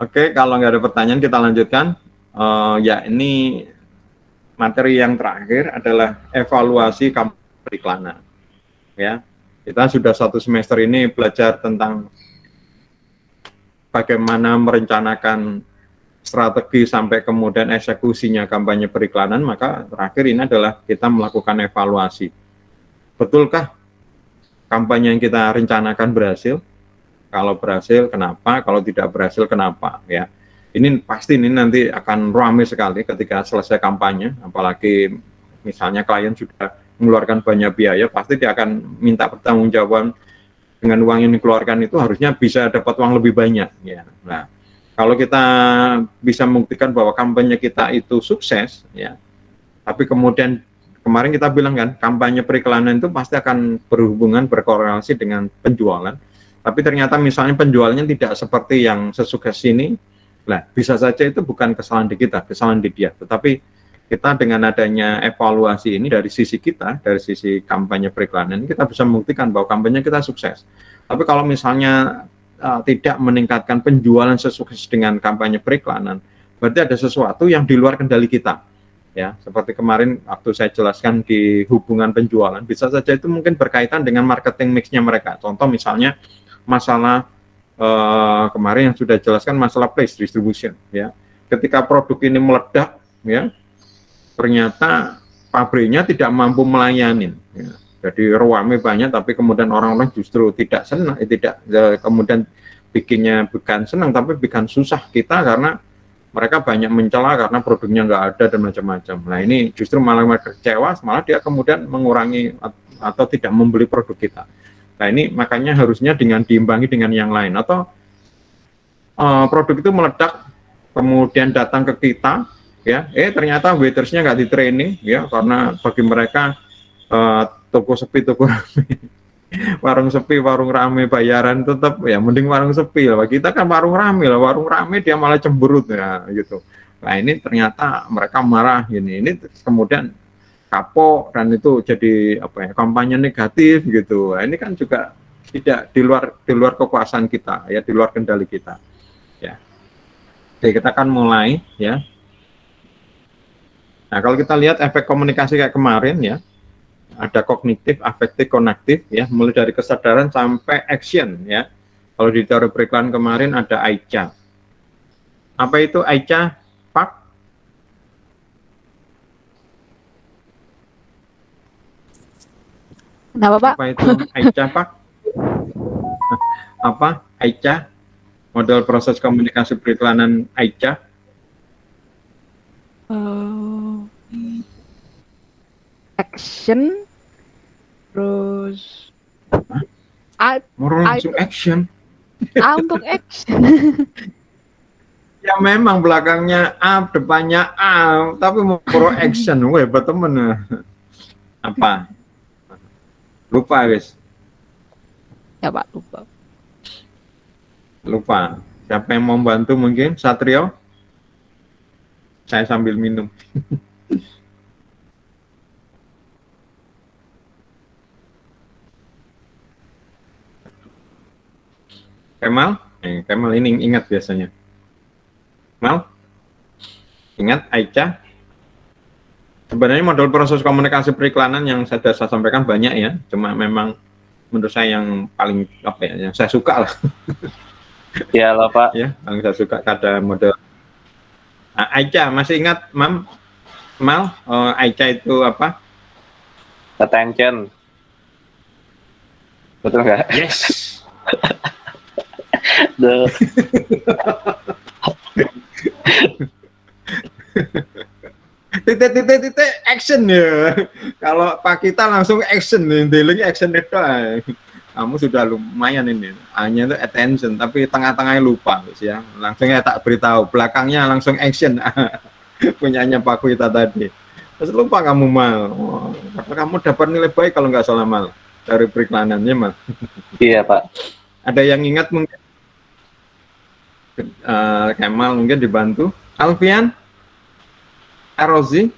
Oke, kalau nggak ada pertanyaan kita lanjutkan. Ya, ini materi yang terakhir adalah evaluasi kampanye periklanan. Ya, kita sudah 1 semester ini belajar tentang bagaimana merencanakan strategi sampai kemudian eksekusinya kampanye periklanan. Maka terakhir ini adalah kita melakukan evaluasi. Betulkah kampanye yang kita rencanakan berhasil? Kalau berhasil, kenapa? Kalau tidak berhasil, kenapa? Ya, ini pasti ini nanti akan ramai sekali ketika selesai kampanye. Apalagi misalnya klien sudah mengeluarkan banyak biaya, pasti dia akan minta pertanggungjawaban dengan uang yang dikeluarkan itu harusnya bisa dapat uang lebih banyak. Ya, nah, kalau kita bisa membuktikan bahwa kampanye kita itu sukses, ya, tapi kemudian kemarin kita bilang kan, kampanye periklanan itu pasti akan berhubungan, berkorelasi dengan penjualan. Tapi ternyata misalnya penjualannya tidak seperti yang sesukses ini, nah bisa saja itu bukan kesalahan di kita, kesalahan di dia. Tetapi kita dengan adanya evaluasi ini dari sisi kita, dari sisi kampanye periklanan, kita bisa membuktikan bahwa kampanye kita sukses. Tapi kalau misalnya tidak meningkatkan penjualan sesukses dengan kampanye periklanan, berarti ada sesuatu yang di luar kendali kita. Ya, seperti kemarin waktu saya jelaskan di hubungan penjualan, bisa saja itu mungkin berkaitan dengan marketing mix-nya mereka. Contoh misalnya masalah kemarin yang sudah jelaskan masalah place distribution. Ya, ketika produk ini meledak, ya, ternyata pabriknya tidak mampu melayani. Ya. Jadi ruamnya banyak, tapi kemudian orang-orang justru tidak senang, kemudian bikinnya bukan senang, tapi bikin susah kita karena mereka banyak mencela karena produknya nggak ada dan macam-macam. Nah ini justru malah mereka kecewa, malah dia kemudian mengurangi atau tidak membeli produk kita. Nah ini makanya harusnya dengan diimbangi dengan yang lain. Atau produk itu meledak, kemudian datang ke kita, ya, ternyata waitersnya nggak di training, ya, karena bagi mereka toko sepi, toko ramai. Warung sepi, warung rame, bayaran tetap ya mending warung sepi lah. Kita kan warung rame lah, warung rame dia malah cemberut ya gitu. Nah ini ternyata mereka marah ini kemudian kapok dan itu jadi kampanye negatif gitu. Nah, ini kan juga tidak di luar kekuasaan kita ya, di luar kendali kita ya. Oke, kita akan mulai ya. Nah kalau kita lihat efek komunikasi kayak kemarin ya. ada kognitif, afektif, konektif ya, mulai dari kesadaran sampai action ya. Kalau di teori periklanan kemarin ada AICA. Apa itu AICA, Pak? Kenapa, Pak? Apa itu AICA, Pak? Apa AICA? Model proses komunikasi periklanan AICA. Action, terus A, Mau langsung action. A untuk action. Ya memang belakangnya A, depannya A, tapi mau pro action, weh, temen. Apa? Lupa, guys. Ya, Pak, lupa. Lupa. Siapa yang mau bantu mungkin? Satrio? Saya sambil minum. Kemal? Kemal ini ingat biasanya. Mal? Ingat Aicha? Sebenarnya model proses komunikasi periklanan yang saya sampaikan banyak ya, cuma memang menurut saya yang paling apa ya, yang saya suka lah. Ya lah Pak. Ya, yang saya suka ada model Aicha. Masih ingat, Mam? Mal? Aicha itu apa? Attention. Betul nggak? Yes. The titik action ya. Kalau Pak kita langsung action nih, dealing action itu. Kamu sudah lumayan ini. Hanya itu attention, tapi tengah-tengahnya lupa ya. Langsung ya tak beritahu, belakangnya langsung action. Punyanya Pak kita tadi. Terus lupa kamu Mal. Kamu dapat nilai baik kalau nggak salah Mal dari periklanannya Mal. Iya Pak. Ada yang ingat mungkin? Kemal mungkin dibantu. Alfian, Rozi,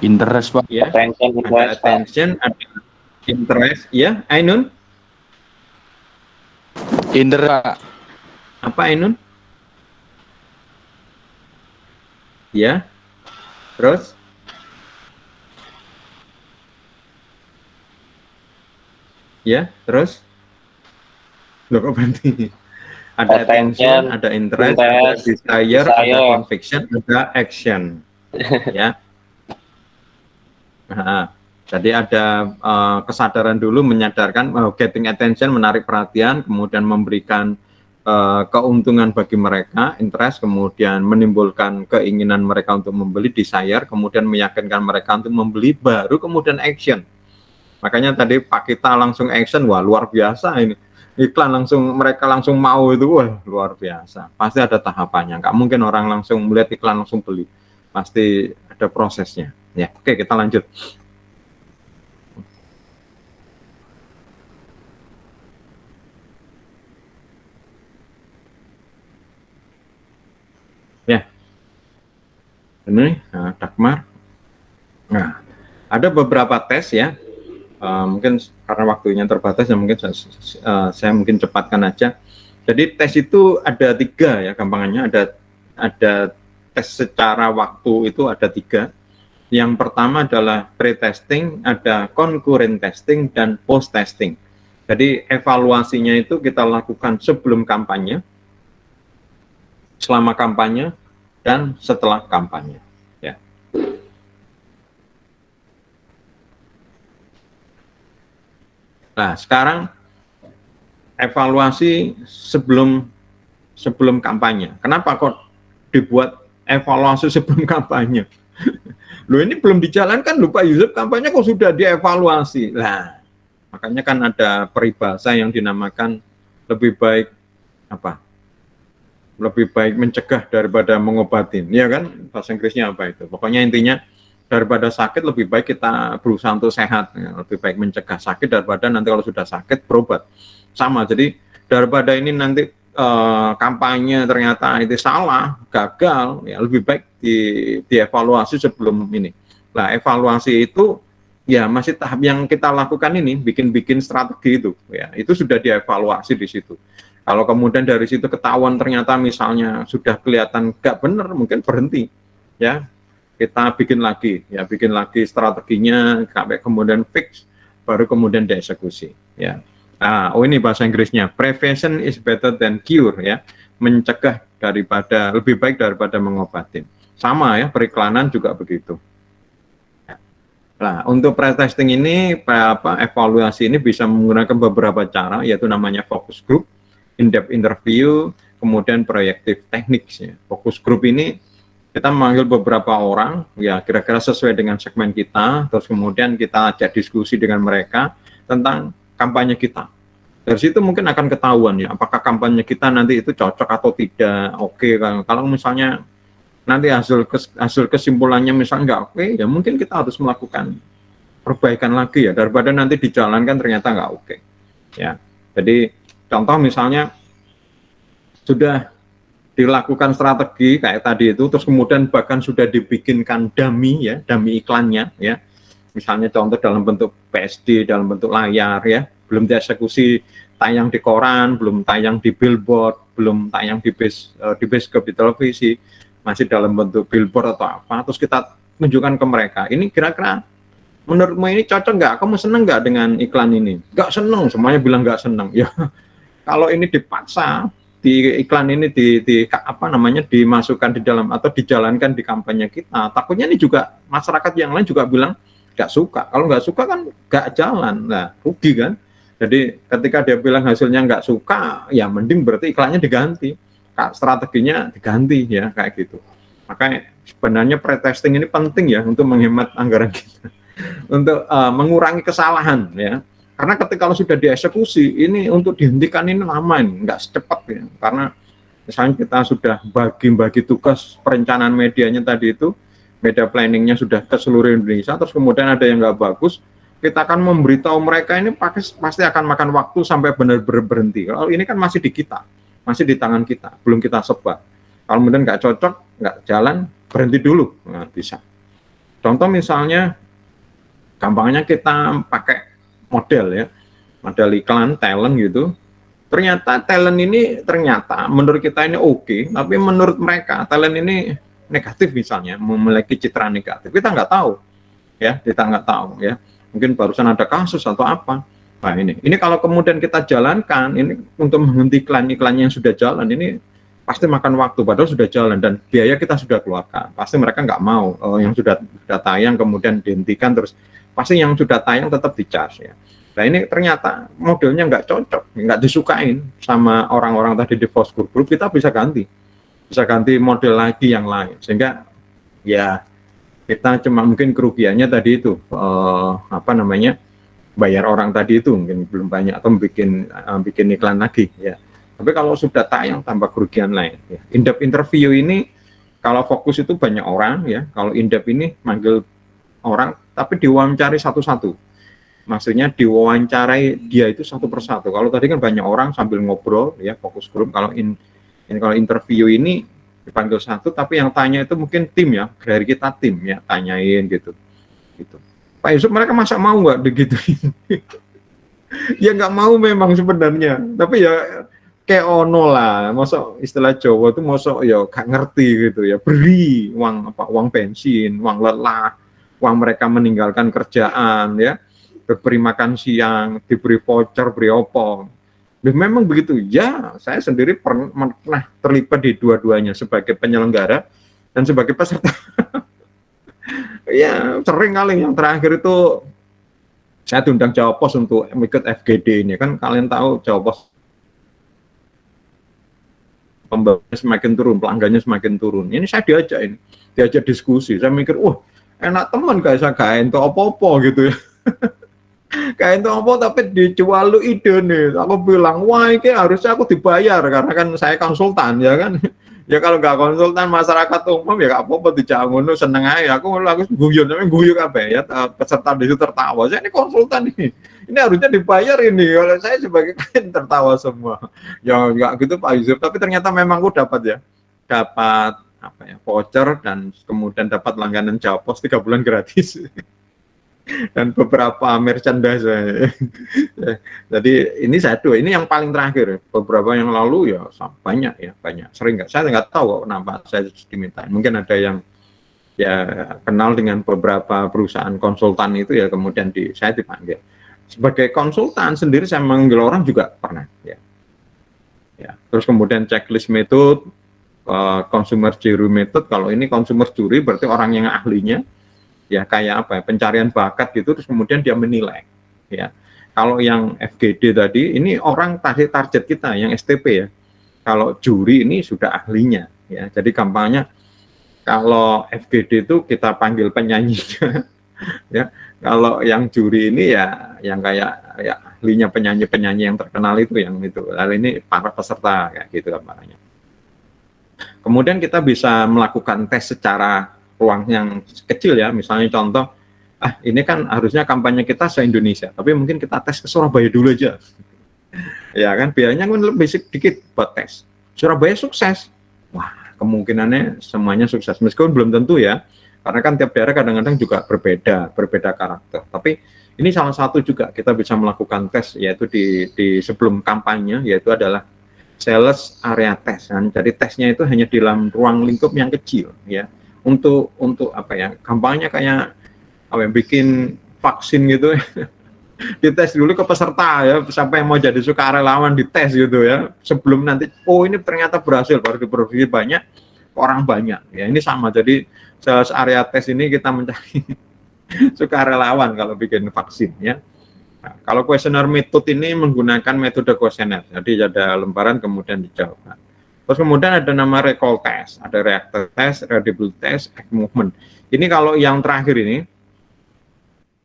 Interest, Pak. ya. Attention, Ada interest, Pak. attention, ada interest, ya. Ainun, Indra. apa Ainun? Ya. Terus? Ya, terus? Loh kok berhenti? Ada attention, ada interest, ada desire, ada conviction, ada action. Ya. Nah, jadi ada kesadaran dulu, menyadarkan, getting attention, menarik perhatian, kemudian memberikan keuntungan bagi mereka, interest, kemudian menimbulkan keinginan mereka untuk membeli, desire, kemudian meyakinkan mereka untuk membeli, baru kemudian action. Makanya tadi Pak kita langsung action, wah luar biasa ini. Iklan langsung, mereka langsung mau itu, wah luar biasa. Pasti ada tahapannya, nggak mungkin orang langsung melihat iklan langsung beli. Pasti ada prosesnya. Ya, oke kita lanjut. Ya, ini Dagmar. Nah, ada beberapa tes ya. Mungkin karena waktunya terbatas ya, mungkin saya mungkin cepatkan aja. Jadi tes itu ada 3 ya gampangannya. Ada tes secara waktu itu ada 3. Yang pertama adalah pre-testing, ada concurrent testing, dan post-testing. Jadi evaluasinya itu kita lakukan sebelum kampanye, selama kampanye, dan setelah kampanye. Ya. Nah, sekarang evaluasi sebelum kampanye. Kenapa kok dibuat evaluasi sebelum kampanye? Loh ini belum dijalankan, lupa Yusuf, kampanye kok sudah dievaluasi. Nah, makanya kan ada peribahasa yang dinamakan lebih baik apa? Lebih baik mencegah daripada mengobatin. Ya kan? Bahasa Inggrisnya apa itu? Pokoknya intinya daripada sakit lebih baik kita berusaha untuk sehat. Ya, lebih baik mencegah sakit daripada nanti kalau sudah sakit berobat. Sama. Jadi daripada ini nanti kampanye ternyata itu salah, gagal, ya lebih baik dievaluasi sebelum ini. Nah, evaluasi itu ya masih tahap yang kita lakukan ini, bikin strategi itu, ya itu sudah dievaluasi di situ. Kalau kemudian dari situ ketahuan ternyata misalnya sudah kelihatan nggak benar, mungkin berhenti. ya kita bikin lagi strateginya sampai kemudian fix, baru kemudian dieksekusi, ya. Nah, ini bahasa Inggrisnya, prevention is better than cure, ya, mencegah lebih baik daripada mengobati. Sama ya, periklanan juga begitu. Nah, untuk pretesting ini, evaluasi ini bisa menggunakan beberapa cara, yaitu namanya focus group, in-depth interview, kemudian proyektif techniques, ya. Focus group ini kita memanggil beberapa orang, ya kira-kira sesuai dengan segmen kita, terus kemudian kita ajak diskusi dengan mereka tentang kampanye kita. Dari situ mungkin akan ketahuan ya, apakah kampanye kita nanti itu cocok atau tidak. Oke, kalau misalnya nanti hasil kesimpulannya misalnya nggak oke, ya mungkin kita harus melakukan perbaikan lagi ya, daripada nanti dijalankan ternyata nggak oke. Ya, jadi contoh misalnya sudah dilakukan strategi kayak tadi itu, terus kemudian bahkan sudah dibikinkan dummy iklannya ya. Misalnya contoh dalam bentuk PSD, dalam bentuk layar ya, belum dieksekusi, tayang di koran, belum tayang di billboard, belum tayang di bioskop, di televisi, masih dalam bentuk billboard atau apa, terus kita tunjukkan ke mereka, ini kira-kira menurutmu ini cocok nggak? Kamu seneng nggak dengan iklan ini? Nggak seneng, semuanya bilang nggak seneng. Ya, kalau ini dipaksa, di iklan ini dimasukkan di dalam atau dijalankan di kampanye kita, takutnya ini juga masyarakat yang lain juga bilang nggak suka. Kalau nggak suka kan nggak jalan, nah rugi kan. Jadi ketika dia bilang hasilnya nggak suka, ya mending berarti iklannya diganti, strateginya diganti ya, kayak gitu. Makanya sebenarnya pretesting ini penting ya untuk menghemat anggaran kita, untuk mengurangi kesalahan ya. Karena ketika kalau sudah dieksekusi, ini untuk dihentikan ini lama, ini nggak secepat ya. Karena misalnya kita sudah bagi tugas perencanaan medianya tadi itu, media planningnya sudah ke seluruh Indonesia, terus kemudian ada yang nggak bagus, kita akan memberitahu mereka ini pasti akan makan waktu sampai benar-benar berhenti. Kalau ini kan masih di kita, masih di tangan kita, belum kita sebar. Kalau kemudian nggak cocok, nggak jalan, berhenti dulu, nah, bisa. Contoh misalnya, gampangnya kita pakai model iklan talent gitu. Ternyata talent ini menurut kita ini oke, tapi menurut mereka talent ini negatif misalnya, memiliki citra negatif. Kita nggak tahu ya, mungkin barusan ada kasus atau apa. Nah ini kalau kemudian kita jalankan ini untuk menghenti iklan yang sudah jalan, ini pasti makan waktu, padahal sudah jalan dan biaya kita sudah keluarkan. Pasti mereka nggak mau yang sudah tayang kemudian dihentikan, terus pasti yang sudah tayang tetap di-charge ya. Nah ini ternyata modelnya nggak cocok, nggak disukain sama orang-orang tadi di focus group, kita bisa ganti model lagi yang lain, sehingga ya kita cuma mungkin kerugiannya tadi itu bayar orang tadi itu mungkin belum banyak, atau bikin iklan lagi ya. Tapi kalau sudah tayang tambah kerugian lain ya. In-depth interview ini kalau fokus itu banyak orang ya, kalau in-depth ini manggil orang tapi diwawancari satu-satu, maksudnya diwawancarai dia itu satu persatu. Kalau tadi kan banyak orang sambil ngobrol ya, fokus grup. Kalau kalau interview ini dipanggil satu, tapi yang tanya itu mungkin tim ya, dari kita tim ya, tanyain gitu. Pak Yusuf, mereka masa mau nggak begituin? Ya nggak mau memang sebenarnya, tapi ya kayak ono lah, masa istilah Jawa itu masa ya gak ngerti gitu ya, beri uang bensin, uang lelah, uang mereka meninggalkan kerjaan ya, diberi makan siang, diberi voucher, beri opong. Memang begitu ya, saya sendiri pernah terlibat di dua-duanya sebagai penyelenggara dan sebagai peserta. Ya sering kali, yang terakhir itu saya diundang Jawa Pos untuk ikut FGD ini, kan kalian tahu Jawa Pos pembelinya semakin turun, pelanggannya semakin turun. Ini saya diajak diskusi, saya mikir, wah enak teman guys, saya gak ento apa-apa gitu ya. Kayak itu apa, tapi dijual lu ide nih. Aku bilang, wah ini harusnya aku dibayar karena kan saya konsultan ya kan. Ya kalau nggak konsultan masyarakat umum ya nggak apa-apa, dijangun lu seneng aja. Aku guyon apa ya, peserta di situ tertawa. Saya ini konsultan ini harusnya dibayar ini. Kalau saya sebagai klien tertawa semua. Ya nggak gitu Pak Yusuf. Tapi ternyata memang aku dapat voucher dan kemudian dapat langganan Jawa Pos 3 bulan gratis. Dan beberapa merchandise. Jadi ini ini yang paling terakhir. Beberapa yang lalu ya banyak, sering saya nggak tahu kenapa saya diminta. Mungkin ada yang ya kenal dengan beberapa perusahaan konsultan itu ya, kemudian saya dipanggil sebagai konsultan sendiri, saya manggil orang juga pernah ya. Terus kemudian checklist method, consumer jury method. Kalau ini consumer jury berarti orang yang ahlinya ya, kayak apa ya, pencarian bakat gitu, terus kemudian dia menilai ya. Kalau yang FGD tadi ini orang target kita yang STP ya. Kalau juri ini sudah ahlinya ya. Jadi gampangnya kalau FGD itu kita panggil penyanyinya ya. Kalau yang juri ini ya yang kayak ya ahlinya, penyanyi yang terkenal itu yang itu. Lalu ini para peserta kayak gitu gampangnya. Kemudian kita bisa melakukan tes secara ruang yang kecil ya. Misalnya contoh, ini kan harusnya kampanye kita se-Indonesia, tapi mungkin kita tes ke Surabaya dulu aja. Ya kan, biayanya kan lebih sedikit buat tes. Surabaya sukses. Wah, kemungkinannya semuanya sukses. Meskipun belum tentu ya, karena kan tiap daerah kadang-kadang juga berbeda karakter. Tapi ini salah satu juga kita bisa melakukan tes, yaitu di sebelum kampanye, yaitu adalah sales area test kan. Jadi tesnya itu hanya di dalam ruang lingkup yang kecil ya. Untuk apa ya? Gampangnya kayak apa yang bikin vaksin gitu. Dites dulu ke peserta ya, siapa yang mau jadi sukarelawan dites gitu ya. Sebelum nanti ini ternyata berhasil, baru diproduksi banyak, orang banyak. Ya ini sama. Jadi sales area test ini kita mencari sukarelawan kalau bikin vaksin ya. Nah, kalau kuesioner metode ini menggunakan metode kuesioner, jadi ada lembaran kemudian dijawab. Terus kemudian ada nama recall test, ada reactor test, readable test, egg movement. Ini kalau yang terakhir ini,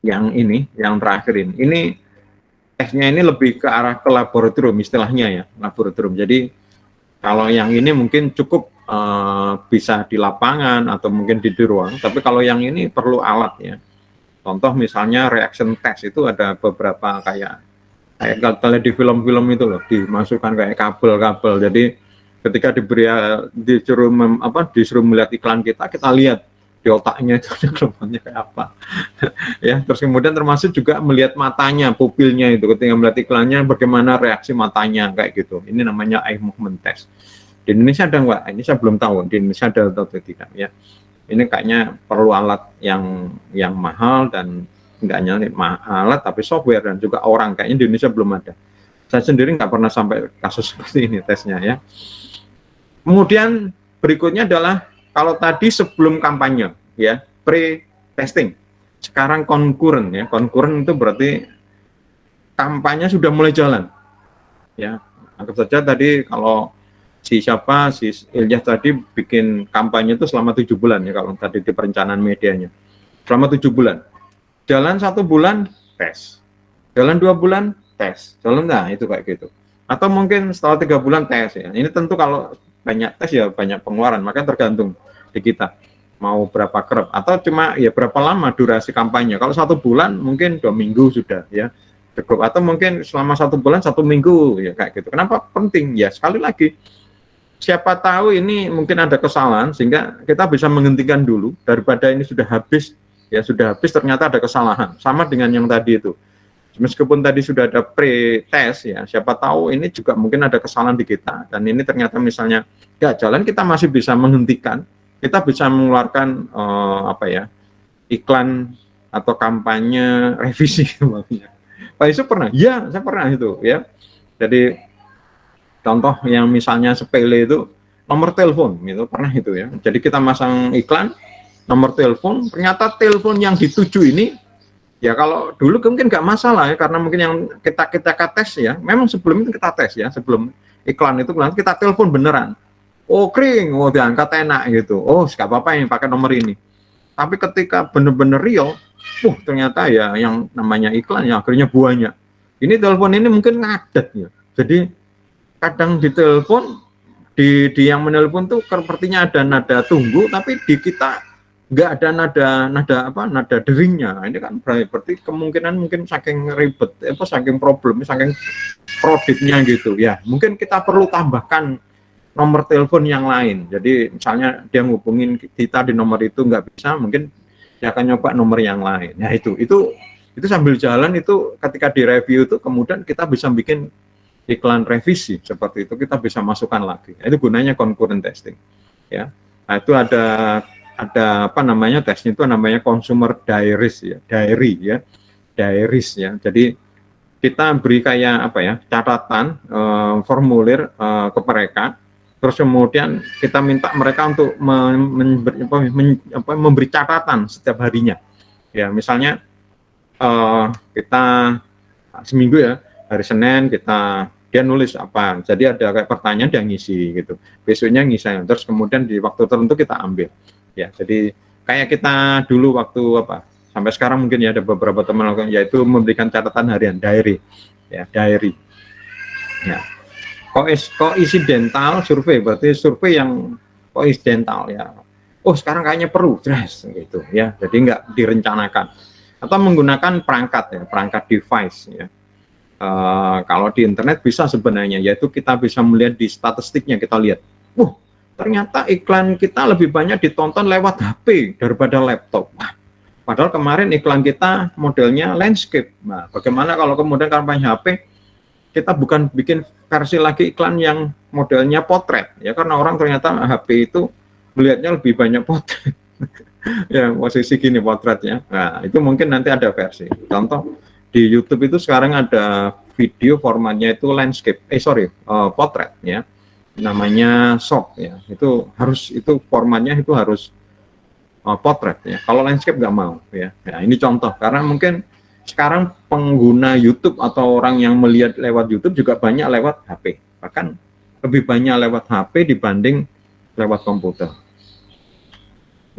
yang terakhir ini tesnya ini lebih ke arah ke laboratorium istilahnya ya, laboratorium. Jadi kalau yang ini mungkin cukup bisa di lapangan atau mungkin di ruang, tapi kalau yang ini perlu alat ya. Contoh misalnya reaction test itu ada beberapa kayak kalau di film-film itu loh, dimasukkan kayak kabel-kabel. Jadi ketika disuruh melihat iklan kita lihat di otaknya itu ada gelombangnya kayak apa. Ya, terus kemudian termasuk juga melihat matanya, pupilnya itu ketika melihat iklannya bagaimana reaksi matanya kayak gitu. Ini namanya eye movement test. Di Indonesia ada nggak? Ini saya belum tahu di Indonesia ada atau tidak ya. Ini kayaknya perlu alat yang mahal dan nggak hanya alat tapi software dan juga orang, kayaknya di Indonesia belum ada. Saya sendiri nggak pernah sampai kasus seperti ini tesnya ya. Kemudian berikutnya adalah kalau tadi sebelum kampanye ya, pre-testing. Sekarang konkuren ya. Konkuren itu berarti kampanye sudah mulai jalan. Ya, anggap saja tadi kalau si Ilyas tadi bikin kampanye itu selama 7 bulan ya, kalau tadi di perencanaan medianya. Selama 7 bulan. Jalan 1 bulan tes. Jalan 2 bulan tes. Itu kayak gitu. Atau mungkin setelah 3 bulan tes ya. Ini tentu kalau banyak tes ya banyak pengeluaran, makanya tergantung di kita mau berapa kerap atau cuma ya berapa lama durasi kampanye. Kalau 1 bulan mungkin 2 minggu sudah ya cukup, atau mungkin selama 1 bulan 1 minggu ya kayak gitu. Kenapa penting ya? Sekali lagi, siapa tahu ini mungkin ada kesalahan sehingga kita bisa menghentikan dulu daripada ini sudah habis ternyata ada kesalahan. Sama dengan yang tadi itu. Meskipun tadi sudah ada pre-test ya, siapa tahu ini juga mungkin ada kesalahan di kita dan ini ternyata misalnya ya jalan, kita masih bisa menghentikan, kita bisa mengeluarkan iklan atau kampanye revisi. Pak Yusuf pernah? Ya, saya pernah itu ya. Jadi contoh yang misalnya sepele itu nomor telepon itu pernah itu ya. Jadi kita masang iklan nomor telepon, ternyata telepon yang dituju ini ya kalau dulu mungkin nggak masalah ya, karena mungkin yang kita tes ya, memang sebelum itu kita tes ya, sebelum iklan itu kita telepon beneran. Oh kering, diangkat enak gitu. Oh nggak apa-apa yang pakai nomor ini. Tapi ketika bener-bener real, ternyata ya yang namanya iklan ya akhirnya banyak. Ini telepon ini mungkin ngadet ya. Jadi kadang di telepon di yang menelpon tuh sepertinya ada nada tunggu, tapi di kita nggak ada nada deringnya. Ini kan berarti kemungkinan mungkin saking ribet, saking problem, saking kreditnya gitu ya. Mungkin kita perlu tambahkan nomor telepon yang lain. Jadi misalnya dia ngubungin kita di nomor itu nggak bisa, mungkin dia akan nyoba nomor yang lain. Ya itu sambil jalan itu ketika direview itu kemudian kita bisa bikin iklan revisi seperti itu, kita bisa masukkan lagi. Itu gunanya concurrent testing. Ya, nah, itu ada ada apa namanya tesnya itu namanya consumer diaries ya, diaries ya. Jadi kita beri kayak apa ya, catatan formulir ke mereka, terus kemudian kita minta mereka untuk memberi catatan setiap harinya. Ya, misalnya kita seminggu ya, hari Senin dia nulis apa, jadi ada kayak pertanyaan dia ngisi gitu, besoknya ngisi, terus kemudian di waktu tertentu kita ambil. Ya, jadi kayak kita dulu waktu apa, sampai sekarang mungkin ya ada beberapa teman yaitu memberikan catatan harian, diary ya, diary ya. Koinsidental survei berarti survei yang koinsidental ya, oh sekarang kayaknya perlu dress gitu ya, jadi nggak direncanakan, atau menggunakan perangkat ya, perangkat device ya. Kalau di internet bisa sebenarnya, yaitu kita bisa melihat di statistiknya, kita lihat ternyata iklan kita lebih banyak ditonton lewat HP daripada laptop. Padahal kemarin iklan kita modelnya landscape. Nah, bagaimana kalau kemudian kampanye HP kita bukan bikin versi lagi iklan yang modelnya potret ya, karena orang ternyata HP itu melihatnya lebih banyak potret. Ya, posisi gini potretnya. Nah, itu mungkin nanti ada versi. Contoh di YouTube itu sekarang ada video formatnya itu landscape, potret ya. Namanya short ya. Itu formatnya itu harus potret ya. Kalau landscape nggak mau ya. Nah, ini contoh, karena mungkin sekarang pengguna YouTube atau orang yang melihat lewat YouTube juga banyak lewat HP. Bahkan lebih banyak lewat HP dibanding lewat komputer.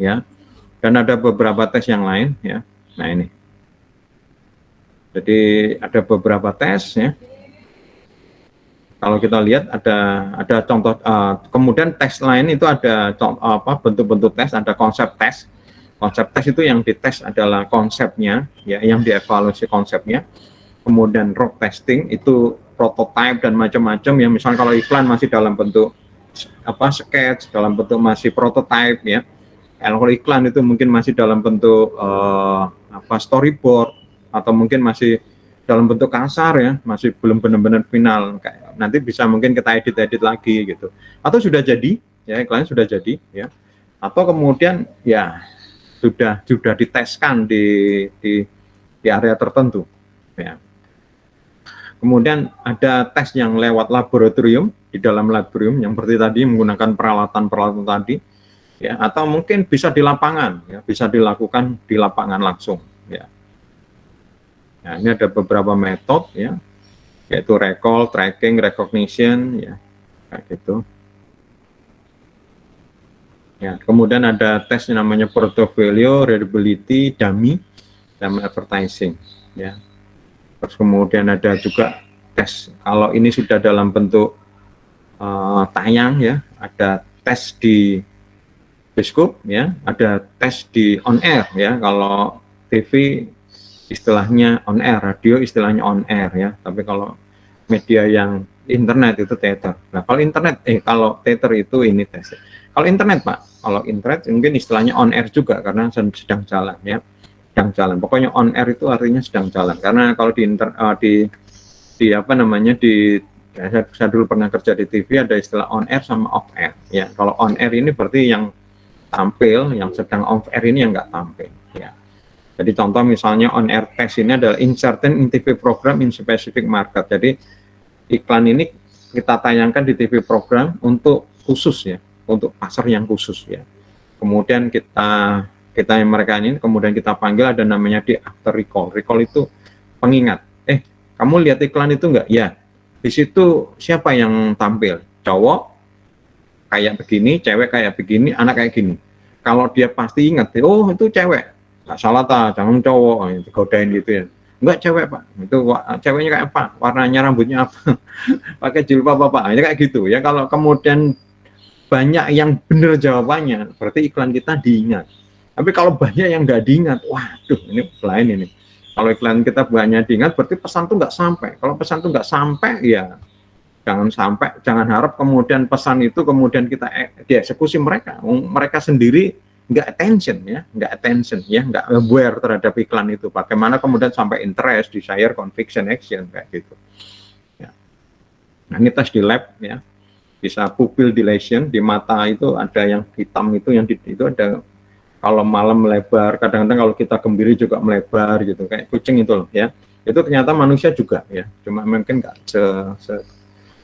Ya. Dan ada beberapa tes yang lain ya. Nah, ini. Jadi ada beberapa tes ya. Kalau kita lihat ada contoh, kemudian tes lain itu ada bentuk-bentuk tes, ada konsep tes. Konsep tes itu yang dites adalah konsepnya, ya, yang dievaluasi konsepnya. Kemudian road testing itu prototype dan macam-macam ya. Misalnya kalau iklan masih dalam bentuk sketch, dalam bentuk masih prototype ya. Kalau iklan itu mungkin masih dalam bentuk storyboard, atau mungkin masih dalam bentuk kasar ya, masih belum benar-benar final. Nanti bisa mungkin kita edit lagi gitu, atau sudah jadi ya, iklannya sudah jadi ya, atau kemudian ya sudah diteskan di area tertentu ya. Kemudian ada tes yang lewat laboratorium, di dalam laboratorium yang seperti tadi menggunakan peralatan tadi ya, atau mungkin bisa di lapangan ya, bisa dilakukan di lapangan langsung ya. Nah, ini ada beberapa metode ya, yaitu recall, tracking, recognition ya, kayak gitu. Ya, kemudian ada tes yang namanya portfolio, readability, dummy advertising ya. Terus kemudian ada juga tes, kalau ini sudah dalam bentuk tayang ya, ada tes di bioskop ya, ada tes di on air ya. Kalau TV istilahnya on air, radio istilahnya on air ya. Tapi kalau media yang internet itu theater. Nah, kalau theater itu ini tes. Kalau internet, Pak, kalau internet mungkin istilahnya on air juga karena sedang jalan ya. Sedang jalan. Pokoknya on air itu artinya sedang jalan. Karena kalau saya dulu pernah kerja di TV, ada istilah on air sama off air ya. Kalau on air ini berarti yang tampil, yang sedang off air ini yang nggak tampil ya. Jadi contoh misalnya on air test ini adalah insertion in TV program in specific market. Jadi iklan ini kita tayangkan di TV program untuk khusus ya, untuk pasar yang khusus ya. Kemudian kita mereka ini kemudian kita panggil, ada namanya di after recall. Recall itu pengingat. Kamu lihat iklan itu enggak? Ya. Di situ siapa yang tampil? Cowok kayak begini, cewek kayak begini, anak kayak gini. Kalau dia pasti ingat, oh itu cewek. Nggak salah jangan cowok, godain gitu ya. Enggak, cewek Pak, itu ceweknya kayak apa, warnanya rambutnya apa, pakai jilbab apa, ini kayak gitu ya. Kalau kemudian banyak yang benar jawabannya, berarti iklan kita diingat. Tapi kalau banyak yang nggak diingat, waduh, ini lain ini. Kalau iklan kita banyak diingat, berarti pesan tuh nggak sampai. Kalau pesan tuh nggak sampai, ya jangan harap kemudian pesan itu kemudian kita dieksekusi mereka sendiri nggak attention ya, nggak aware terhadap iklan itu. Bagaimana kemudian sampai interest, desire, conviction, action kayak gitu. Ya. Nah, ini tes di lab ya, bisa pupil dilation, di mata itu ada yang hitam itu, itu ada kalau malam melebar, kadang-kadang kalau kita gembira juga melebar gitu, kayak kucing itu loh ya. Itu ternyata manusia juga ya, cuma mungkin nggak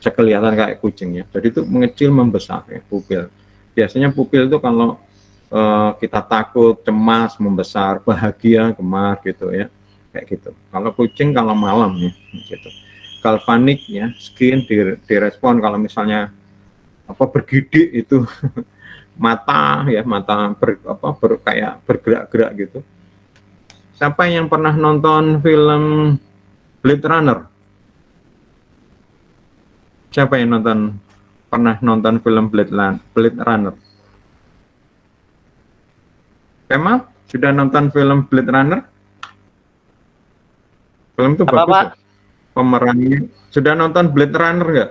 sekelihatan kayak kucing ya. Jadi itu mengecil membesar ya pupil. Biasanya pupil itu kalau kita takut, cemas, membesar, bahagia, gemar gitu ya, kayak gitu. Kalau kucing kalau malam ya, gitu. Galvanik ya, skin direspon kalau misalnya bergidik itu mata ya, mata kayak bergerak-gerak gitu. Siapa yang pernah nonton film Blade Runner? Siapa yang pernah nonton film Blade Runner? Kemal, sudah nonton film Blade Runner? Film itu bagus ya? Pemerannya. Sudah nonton Blade Runner nggak?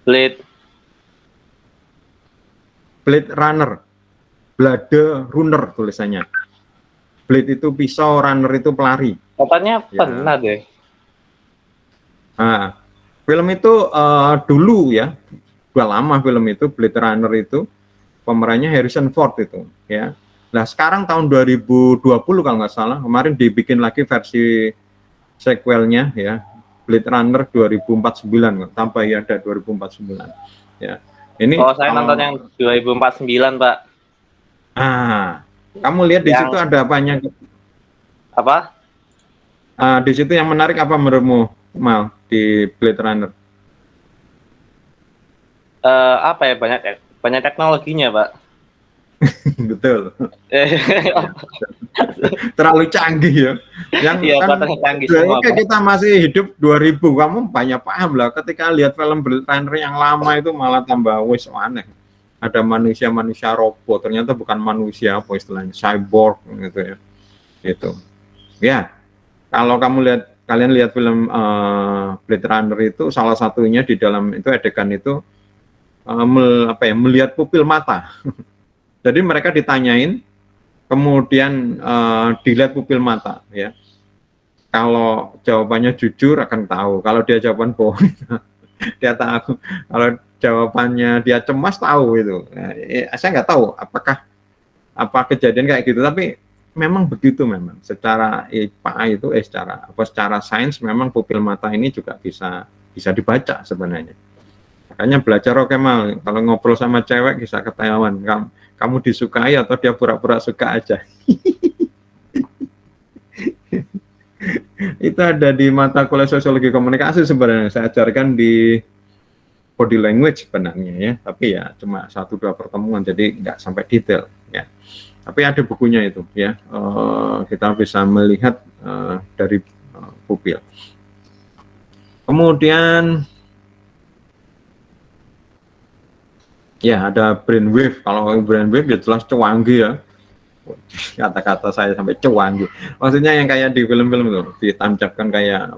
Blade Runner. Blade Runner tulisannya. Blade itu pisau, runner itu pelari. Katanya Ya. pernah deh. Nah, film itu dulu ya, udah lama film itu, Blade Runner itu, pemerannya Harrison Ford itu ya. Nah sekarang tahun 2020 kalau nggak salah, kemarin dibikin lagi versi sequelnya ya, Blade Runner 2049, tambah ya ada 2049 ya. Ini Saya nonton yang 2049, Pak. Kamu lihat di situ ada apanya? Apa? Di situ yang menarik apa menurutmu, Mal, di Blade Runner? Apa ya, banyak teknologinya, Pak. Betul. Terlalu canggih ya. Yang Iya, kan katanya canggih semua, oke, Pak. kita masih hidup 2000, kamu banyak paham lah. Ketika lihat film Blade Runner yang lama itu malah tambah aneh. Ada manusia robot, ternyata bukan manusia, apa istilahnya, cyborg gitu ya. Gitu. Ya, kalau kalian lihat film Blade Runner itu, salah satunya di dalam itu adegan itu melihat pupil mata. Jadi mereka ditanyain, kemudian dilihat pupil mata ya. Kalau jawabannya jujur akan tahu. Kalau dia jawaban bohong, dia tahu. Kalau jawabannya dia cemas, tahu itu. Saya nggak tahu apa kejadian kayak gitu, tapi memang begitu memang. Secara IPA itu secara sains memang pupil mata ini juga bisa dibaca sebenarnya. Makanya belajar Kemal, kalau ngobrol sama cewek bisa ketahuan kamu disukai atau dia pura-pura suka aja. Itu ada di mata kuliah sosiologi komunikasi sebenarnya, saya ajarkan di body language sebenarnya ya, tapi ya cuma 1-2 pertemuan, jadi nggak sampai detail ya. Tapi ada bukunya itu ya, kita bisa melihat dari pupil. Kemudian ya ada brainwave. Kalau brainwave ya jelas cuanggi ya. Kata-kata saya sampai cuanggi. Maksudnya yang kayak di film-film itu ditancapkan kayak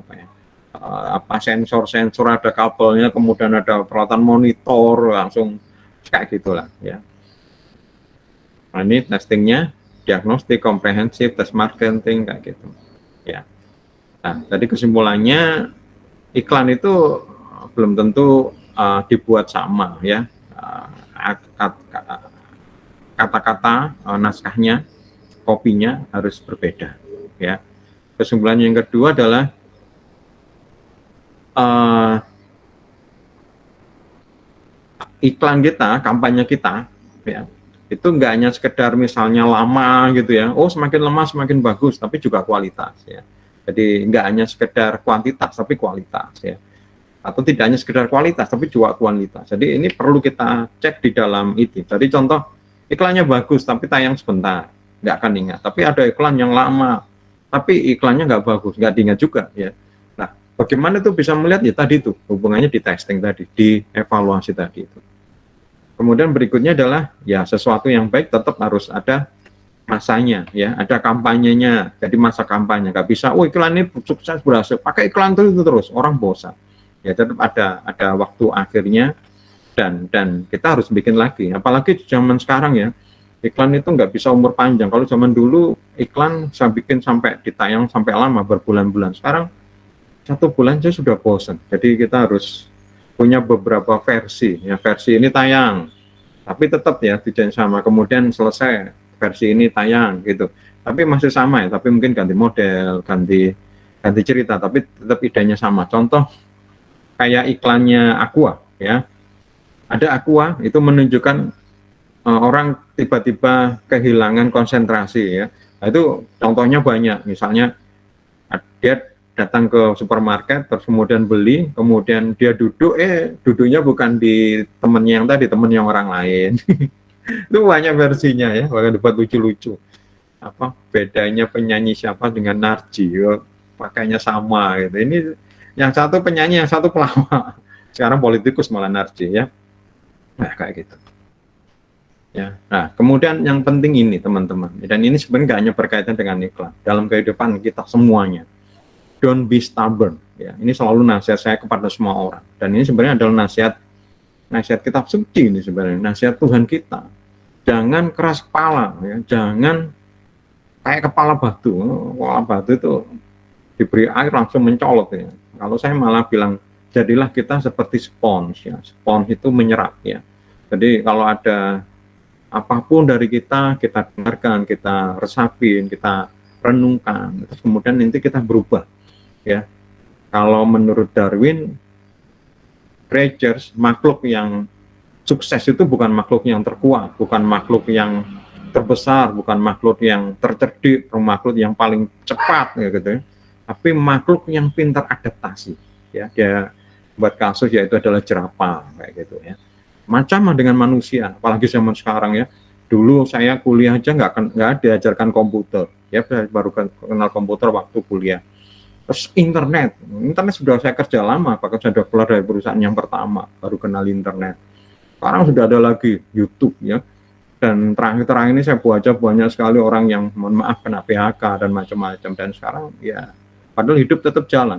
sensor ada kabelnya, kemudian ada peralatan monitor, langsung kayak gitulah ya. Nah, ini testingnya, diagnostik, komprehensif, tes marketing kayak gitu ya. Nah, tadi kesimpulannya iklan itu belum tentu dibuat sama ya. Kata-kata naskahnya, kopinya harus berbeda ya. Kesimpulan yang kedua adalah iklan kita, kampanye kita ya, itu enggak hanya sekedar misalnya lama gitu ya, semakin lama semakin bagus, tapi juga kualitas ya. Jadi enggak hanya sekedar kuantitas tapi kualitas ya, atau tidak hanya sekedar kualitas tapi juga kualitas. Jadi ini perlu kita cek di dalam itu. Tadi contoh iklannya bagus tapi tayang sebentar, nggak akan ingat. Tapi ada iklan yang lama tapi iklannya nggak bagus, nggak diingat juga ya. Nah, bagaimana itu bisa melihat ya, tadi itu hubungannya di testing tadi, di evaluasi tadi itu. Kemudian berikutnya adalah ya sesuatu yang baik tetap harus ada masanya ya, ada kampanyenya. Jadi masa kampanye, nggak bisa iklan ini sukses berhasil pakai iklan itu terus, orang bosan ya. Tetap ada waktu akhirnya, dan kita harus bikin lagi. Apalagi di zaman sekarang ya, iklan itu nggak bisa umur panjang. Kalau zaman dulu iklan saya bikin sampai ditayang sampai lama, berbulan-bulan. Sekarang 1 bulan saya sudah bosan. Jadi kita harus punya beberapa versi ya, versi ini tayang tapi tetap ya tujuan sama, kemudian selesai versi ini tayang gitu. Tapi masih sama ya, tapi mungkin ganti model, ganti cerita, tapi tetap idenya sama. Contoh kayak iklannya Aqua ya. Ada Aqua itu menunjukkan orang tiba-tiba kehilangan konsentrasi ya. Nah, itu contohnya banyak. Misalnya dia datang ke supermarket, terus kemudian beli, kemudian dia duduk, duduknya bukan di temennya yang tadi, temennya orang lain. Itu banyak versinya ya, bahkan dibuat lucu-lucu. Apa bedanya penyanyi siapa dengan Narji? Pakainya sama gitu. Ini yang satu penyanyi, yang satu pelawak. Sekarang politikus malah Narji ya. Nah kayak gitu. Ya. Nah kemudian yang penting ini teman-teman, dan ini sebenarnya nggak hanya berkaitan dengan iklan, dalam kehidupan kita semuanya. Don't be stubborn. Ya, ini selalu nasihat saya kepada semua orang. Dan ini sebenarnya adalah nasihat kitab suci ini sebenarnya, nasihat Tuhan kita. Jangan keras kepala, ya. Jangan kayak kepala batu. Kepala batu itu diberi air langsung mencolok ya. Kalau saya malah bilang jadilah kita seperti spons ya. Spons itu menyerap ya. Jadi kalau ada apapun dari kita dengarkan, kita resapin, kita renungkan, terus kemudian nanti kita berubah ya. Kalau menurut Darwin, creatures, makhluk yang sukses itu bukan makhluk yang terkuat, bukan makhluk yang terbesar, bukan makhluk yang tercerdik, makhluk yang paling cepat ya gitu ya. Tapi makhluk yang pintar adaptasi ya. Dia buat kasus yaitu adalah jerapah kayak gitu ya. Macam dengan manusia, apalagi zaman sekarang ya. Dulu saya kuliah aja nggak diajarkan komputer ya, baru kenal komputer waktu kuliah. Terus internet sudah saya kerja lama, bahkan saya sudah keluar dari perusahaan yang pertama baru kenal internet. Sekarang sudah ada lagi YouTube ya, dan terakhir ini saya baca banyak sekali orang yang mohon maaf kena PHK dan macam-macam, dan sekarang ya padahal hidup tetap jalan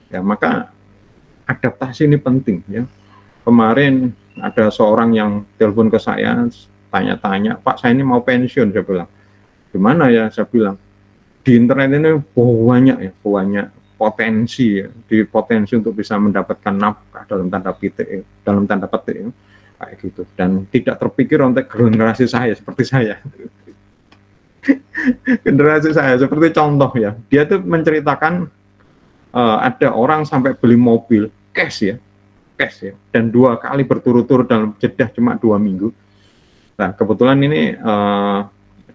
ya. Maka adaptasi ini penting ya. Kemarin ada seorang yang telepon ke saya tanya-tanya, Pak saya ini mau pensiun, saya bilang gimana ya, saya bilang di internet ini banyak potensi ya, di potensi untuk bisa mendapatkan nafkah dalam tanda petik ya. Kayak gitu, dan tidak terpikir untuk generasi saya seperti saya. Generasi saya seperti contoh ya, dia tuh menceritakan ada orang sampai beli mobil cash ya, dan 2 kali berturut-turut dalam jeda cuma 2 minggu. Nah kebetulan ini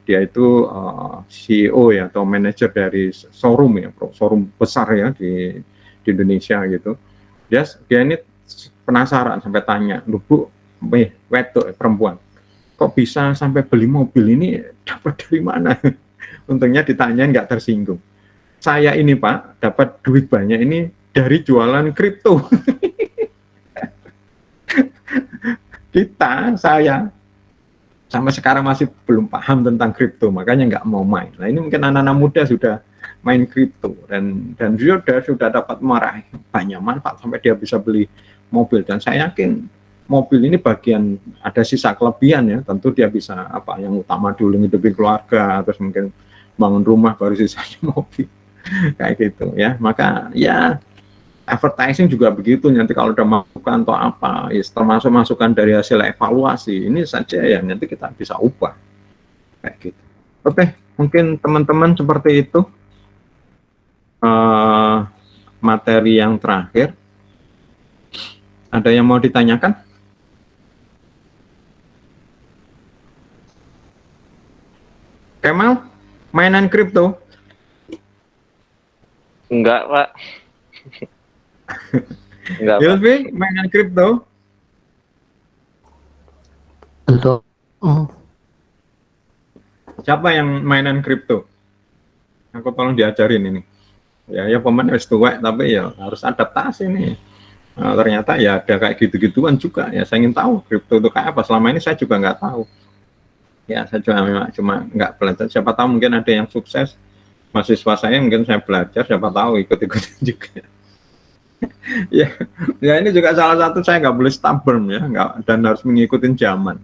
dia itu CEO ya, atau manajer dari showroom ya, showroom besar ya di Indonesia gitu. Dia ini penasaran sampai tanya, "Lu Bu, wedok perempuan, kok bisa sampai beli mobil ini, dapat dari mana?" Untungnya ditanyain nggak tersinggung. "Saya ini Pak, dapat duit banyak ini dari jualan kripto." Saya sampai sekarang masih belum paham tentang kripto, makanya nggak mau main. Nah ini mungkin anak-anak muda sudah main kripto dan sudah dapat meraih banyak manfaat sampai dia bisa beli mobil, dan saya yakin mobil ini bagian ada sisa kelebihan ya, tentu dia bisa yang utama dulu ngidupin keluarga, terus mungkin bangun rumah, baru sisanya mobil kayak gitu ya. Maka ya advertising juga begitu, nanti kalau udah masukan atau apa ya, termasuk masukan dari hasil evaluasi ini saja ya, nanti kita bisa ubah kayak gitu. Oke, mungkin teman-teman seperti itu materi yang terakhir. Ada yang mau ditanyakan? Kemal, mainan kripto? Enggak, Pak. Enggak, Pak. Yulvi, mainan kripto? Belum. Siapa yang mainan kripto? Aku tolong diajarin ini. Ya pemain wis tuwek, tapi ya harus adaptasi nih. Nah, ternyata ya ada kayak gitu-gituan juga ya. Saya ingin tahu kripto itu kayak apa. Selama ini saya juga nggak tahu. Ya saya cuma nggak belajar. Siapa tahu mungkin ada yang sukses. Mahasiswa saya mungkin saya belajar, siapa tahu ikut-ikutan juga. ya ini juga salah satu, saya nggak boleh stubborn ya, dan harus mengikuti zaman.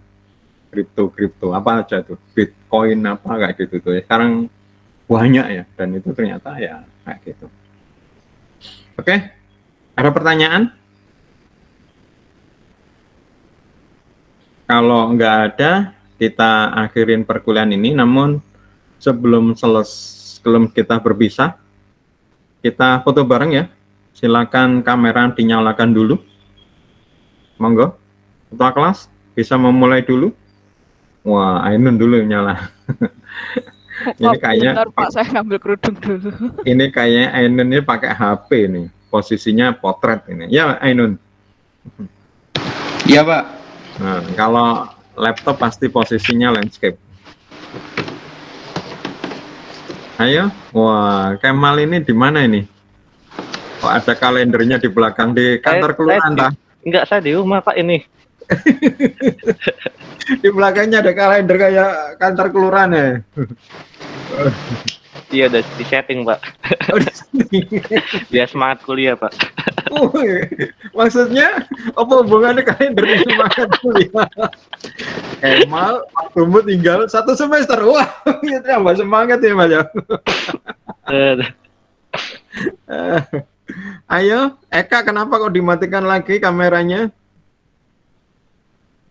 Kripto apa aja tuh, Bitcoin apa kayak gitu tuh ya. Sekarang banyak ya, dan itu ternyata ya kayak gitu. Oke, ada pertanyaan? Kalau nggak ada, kita akhirin perkuliahan ini. Namun sebelum kita berpisah, kita foto bareng ya. Silakan kamera dinyalakan dulu. Monggo, ketua kelas bisa memulai dulu. Wah, Ainun dulu yang nyala. Ini kayaknya Bentar, Pak, saya ngambil kerudung dulu. ini kayaknya Ainun ini pakai HP nih, posisinya potret ini. Ya Ainun. Iya, Pak. Nah, kalau laptop pasti posisinya landscape. Ayo, wah, Kemal ini di mana ini? Kok ada kalendernya di belakang di kantor kelurahan tah? Enggak, saya di rumah Pak ini. Di belakangnya ada kalender kayak kantor kelurahan ya. Iya, udah di setting Pak. Biar semangat kuliah Pak. Maksudnya apa hubungannya kalender di semangat kuliah? Kemal, kamu tinggal 1 semester. Wah, itu tambah semangat ya Mas. Ayo, Eka, kenapa kok dimatikan lagi kameranya?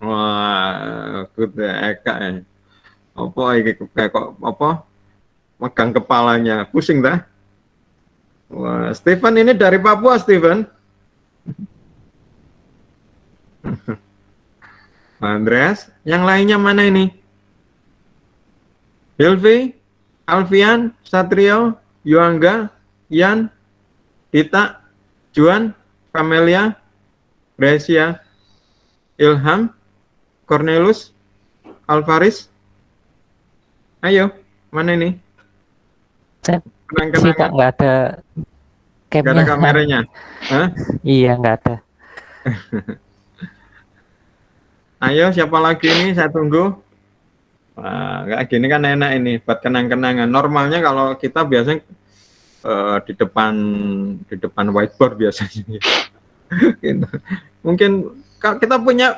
Wah, good ya, Eka ya. Apa ini kayak kok apa? Megang kepalanya, pusing dah. Wah, Steven ini dari Papua, Steven. Andreas, yang lainnya mana ini? Hilvi, Alfian, Satrio, Yuangga, Yan, Dita, Juan, Camelia, Gracia, Ilham, Cornelius, Alvaris. Ayo, mana ini? Sih Pak, Kenang-kenangan. nggak ada Nggak ada camnya. kameranya. Hah? Iya, nggak ada. Ayo, siapa lagi ini? Saya tunggu. Wah, kayak gini kan enak ini buat kenang-kenangan. Normalnya kalau kita biasanya di depan whiteboard biasanya. Gitu. Mungkin kalau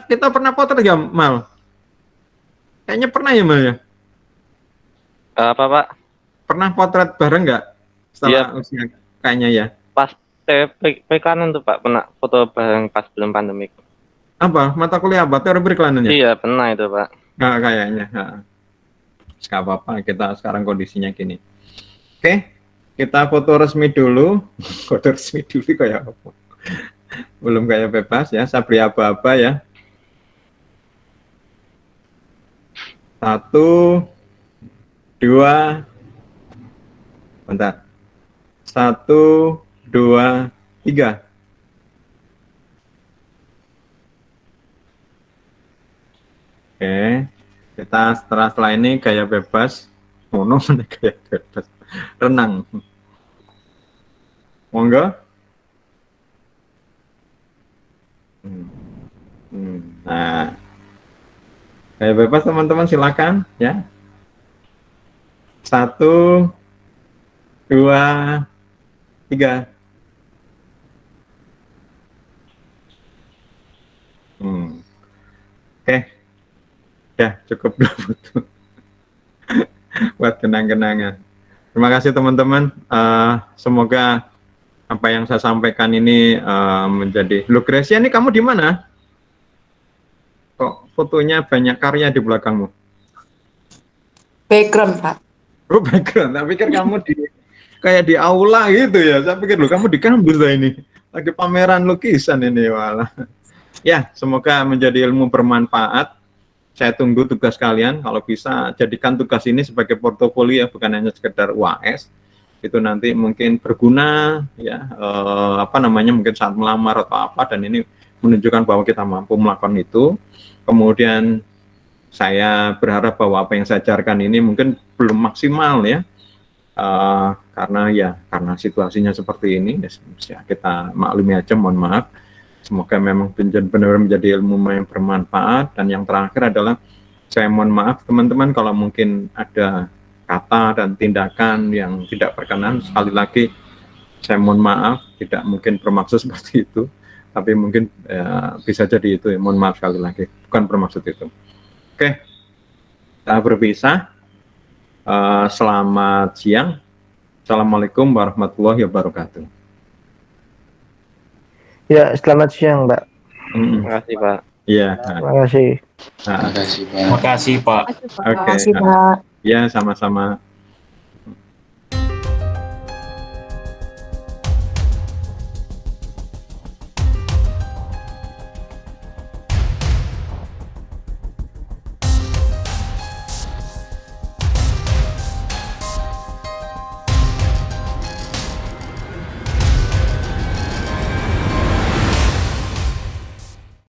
kita pernah potret nggak, Mal? Kayaknya pernah ya, Mal ya? Apa Pak? Pernah potret bareng nggak? Setelah Iya. usia kayaknya ya. Pas kanan tuh Pak, pernah foto bareng pas belum pandemik. Apa? Mata kuliah apa? Teori periklanan ya? Iya, pernah itu Pak. Nggak, kayaknya. Nggak apa-apa, kita sekarang kondisinya gini. Oke, kita foto resmi dulu. Foto resmi dulu kayak apa? Belum kayak bebas ya, saya beri aba-aba ya. 1, 2, bentar. 1, 2, 3. Oke, kita setelah ini gaya bebas. Mono mana gaya bebas? Renang. Monggo. Nah, gaya bebas teman-teman silakan ya. 1, 2, 3. Oke. Ya, cukup dulu buat kenang-kenangan. Terima kasih teman-teman. Semoga apa yang saya sampaikan ini menjadi. Lu Gracia, ini kamu di mana? Kok fotonya banyak karya di belakangmu? Background, Pak. Oh, background. Saya pikir kamu kayak di aula gitu ya. Saya pikir kamu di kampus lah ini. Lagi pameran lukisan ini, walah. Ya, semoga menjadi ilmu bermanfaat. Saya tunggu tugas kalian, kalau bisa jadikan tugas ini sebagai portofolio ya, bukan hanya sekedar UAS. Itu nanti mungkin berguna ya, mungkin saat melamar atau apa, dan ini menunjukkan bahwa kita mampu melakukan itu. Kemudian saya berharap bahwa apa yang saya ajarkan ini mungkin belum maksimal ya, karena situasinya seperti ini, ya kita maklumi aja, mohon maaf. Semoga memang benar-benar menjadi ilmu yang bermanfaat. Dan yang terakhir adalah saya mohon maaf teman-teman kalau mungkin ada kata dan tindakan yang tidak berkenan. Sekali lagi saya mohon maaf, tidak mungkin bermaksud seperti itu, tapi mungkin bisa jadi itu ya. Mohon maaf sekali lagi, bukan bermaksud itu. Oke, kita berpisah. Selamat siang. Assalamualaikum warahmatullahi wabarakatuh. Ya, selamat siang, Mbak. Terima kasih Pak. Iya. Terima kasih. Nah, Terima kasih, Pak. Makasih Pak. Oke. Ya, sama-sama.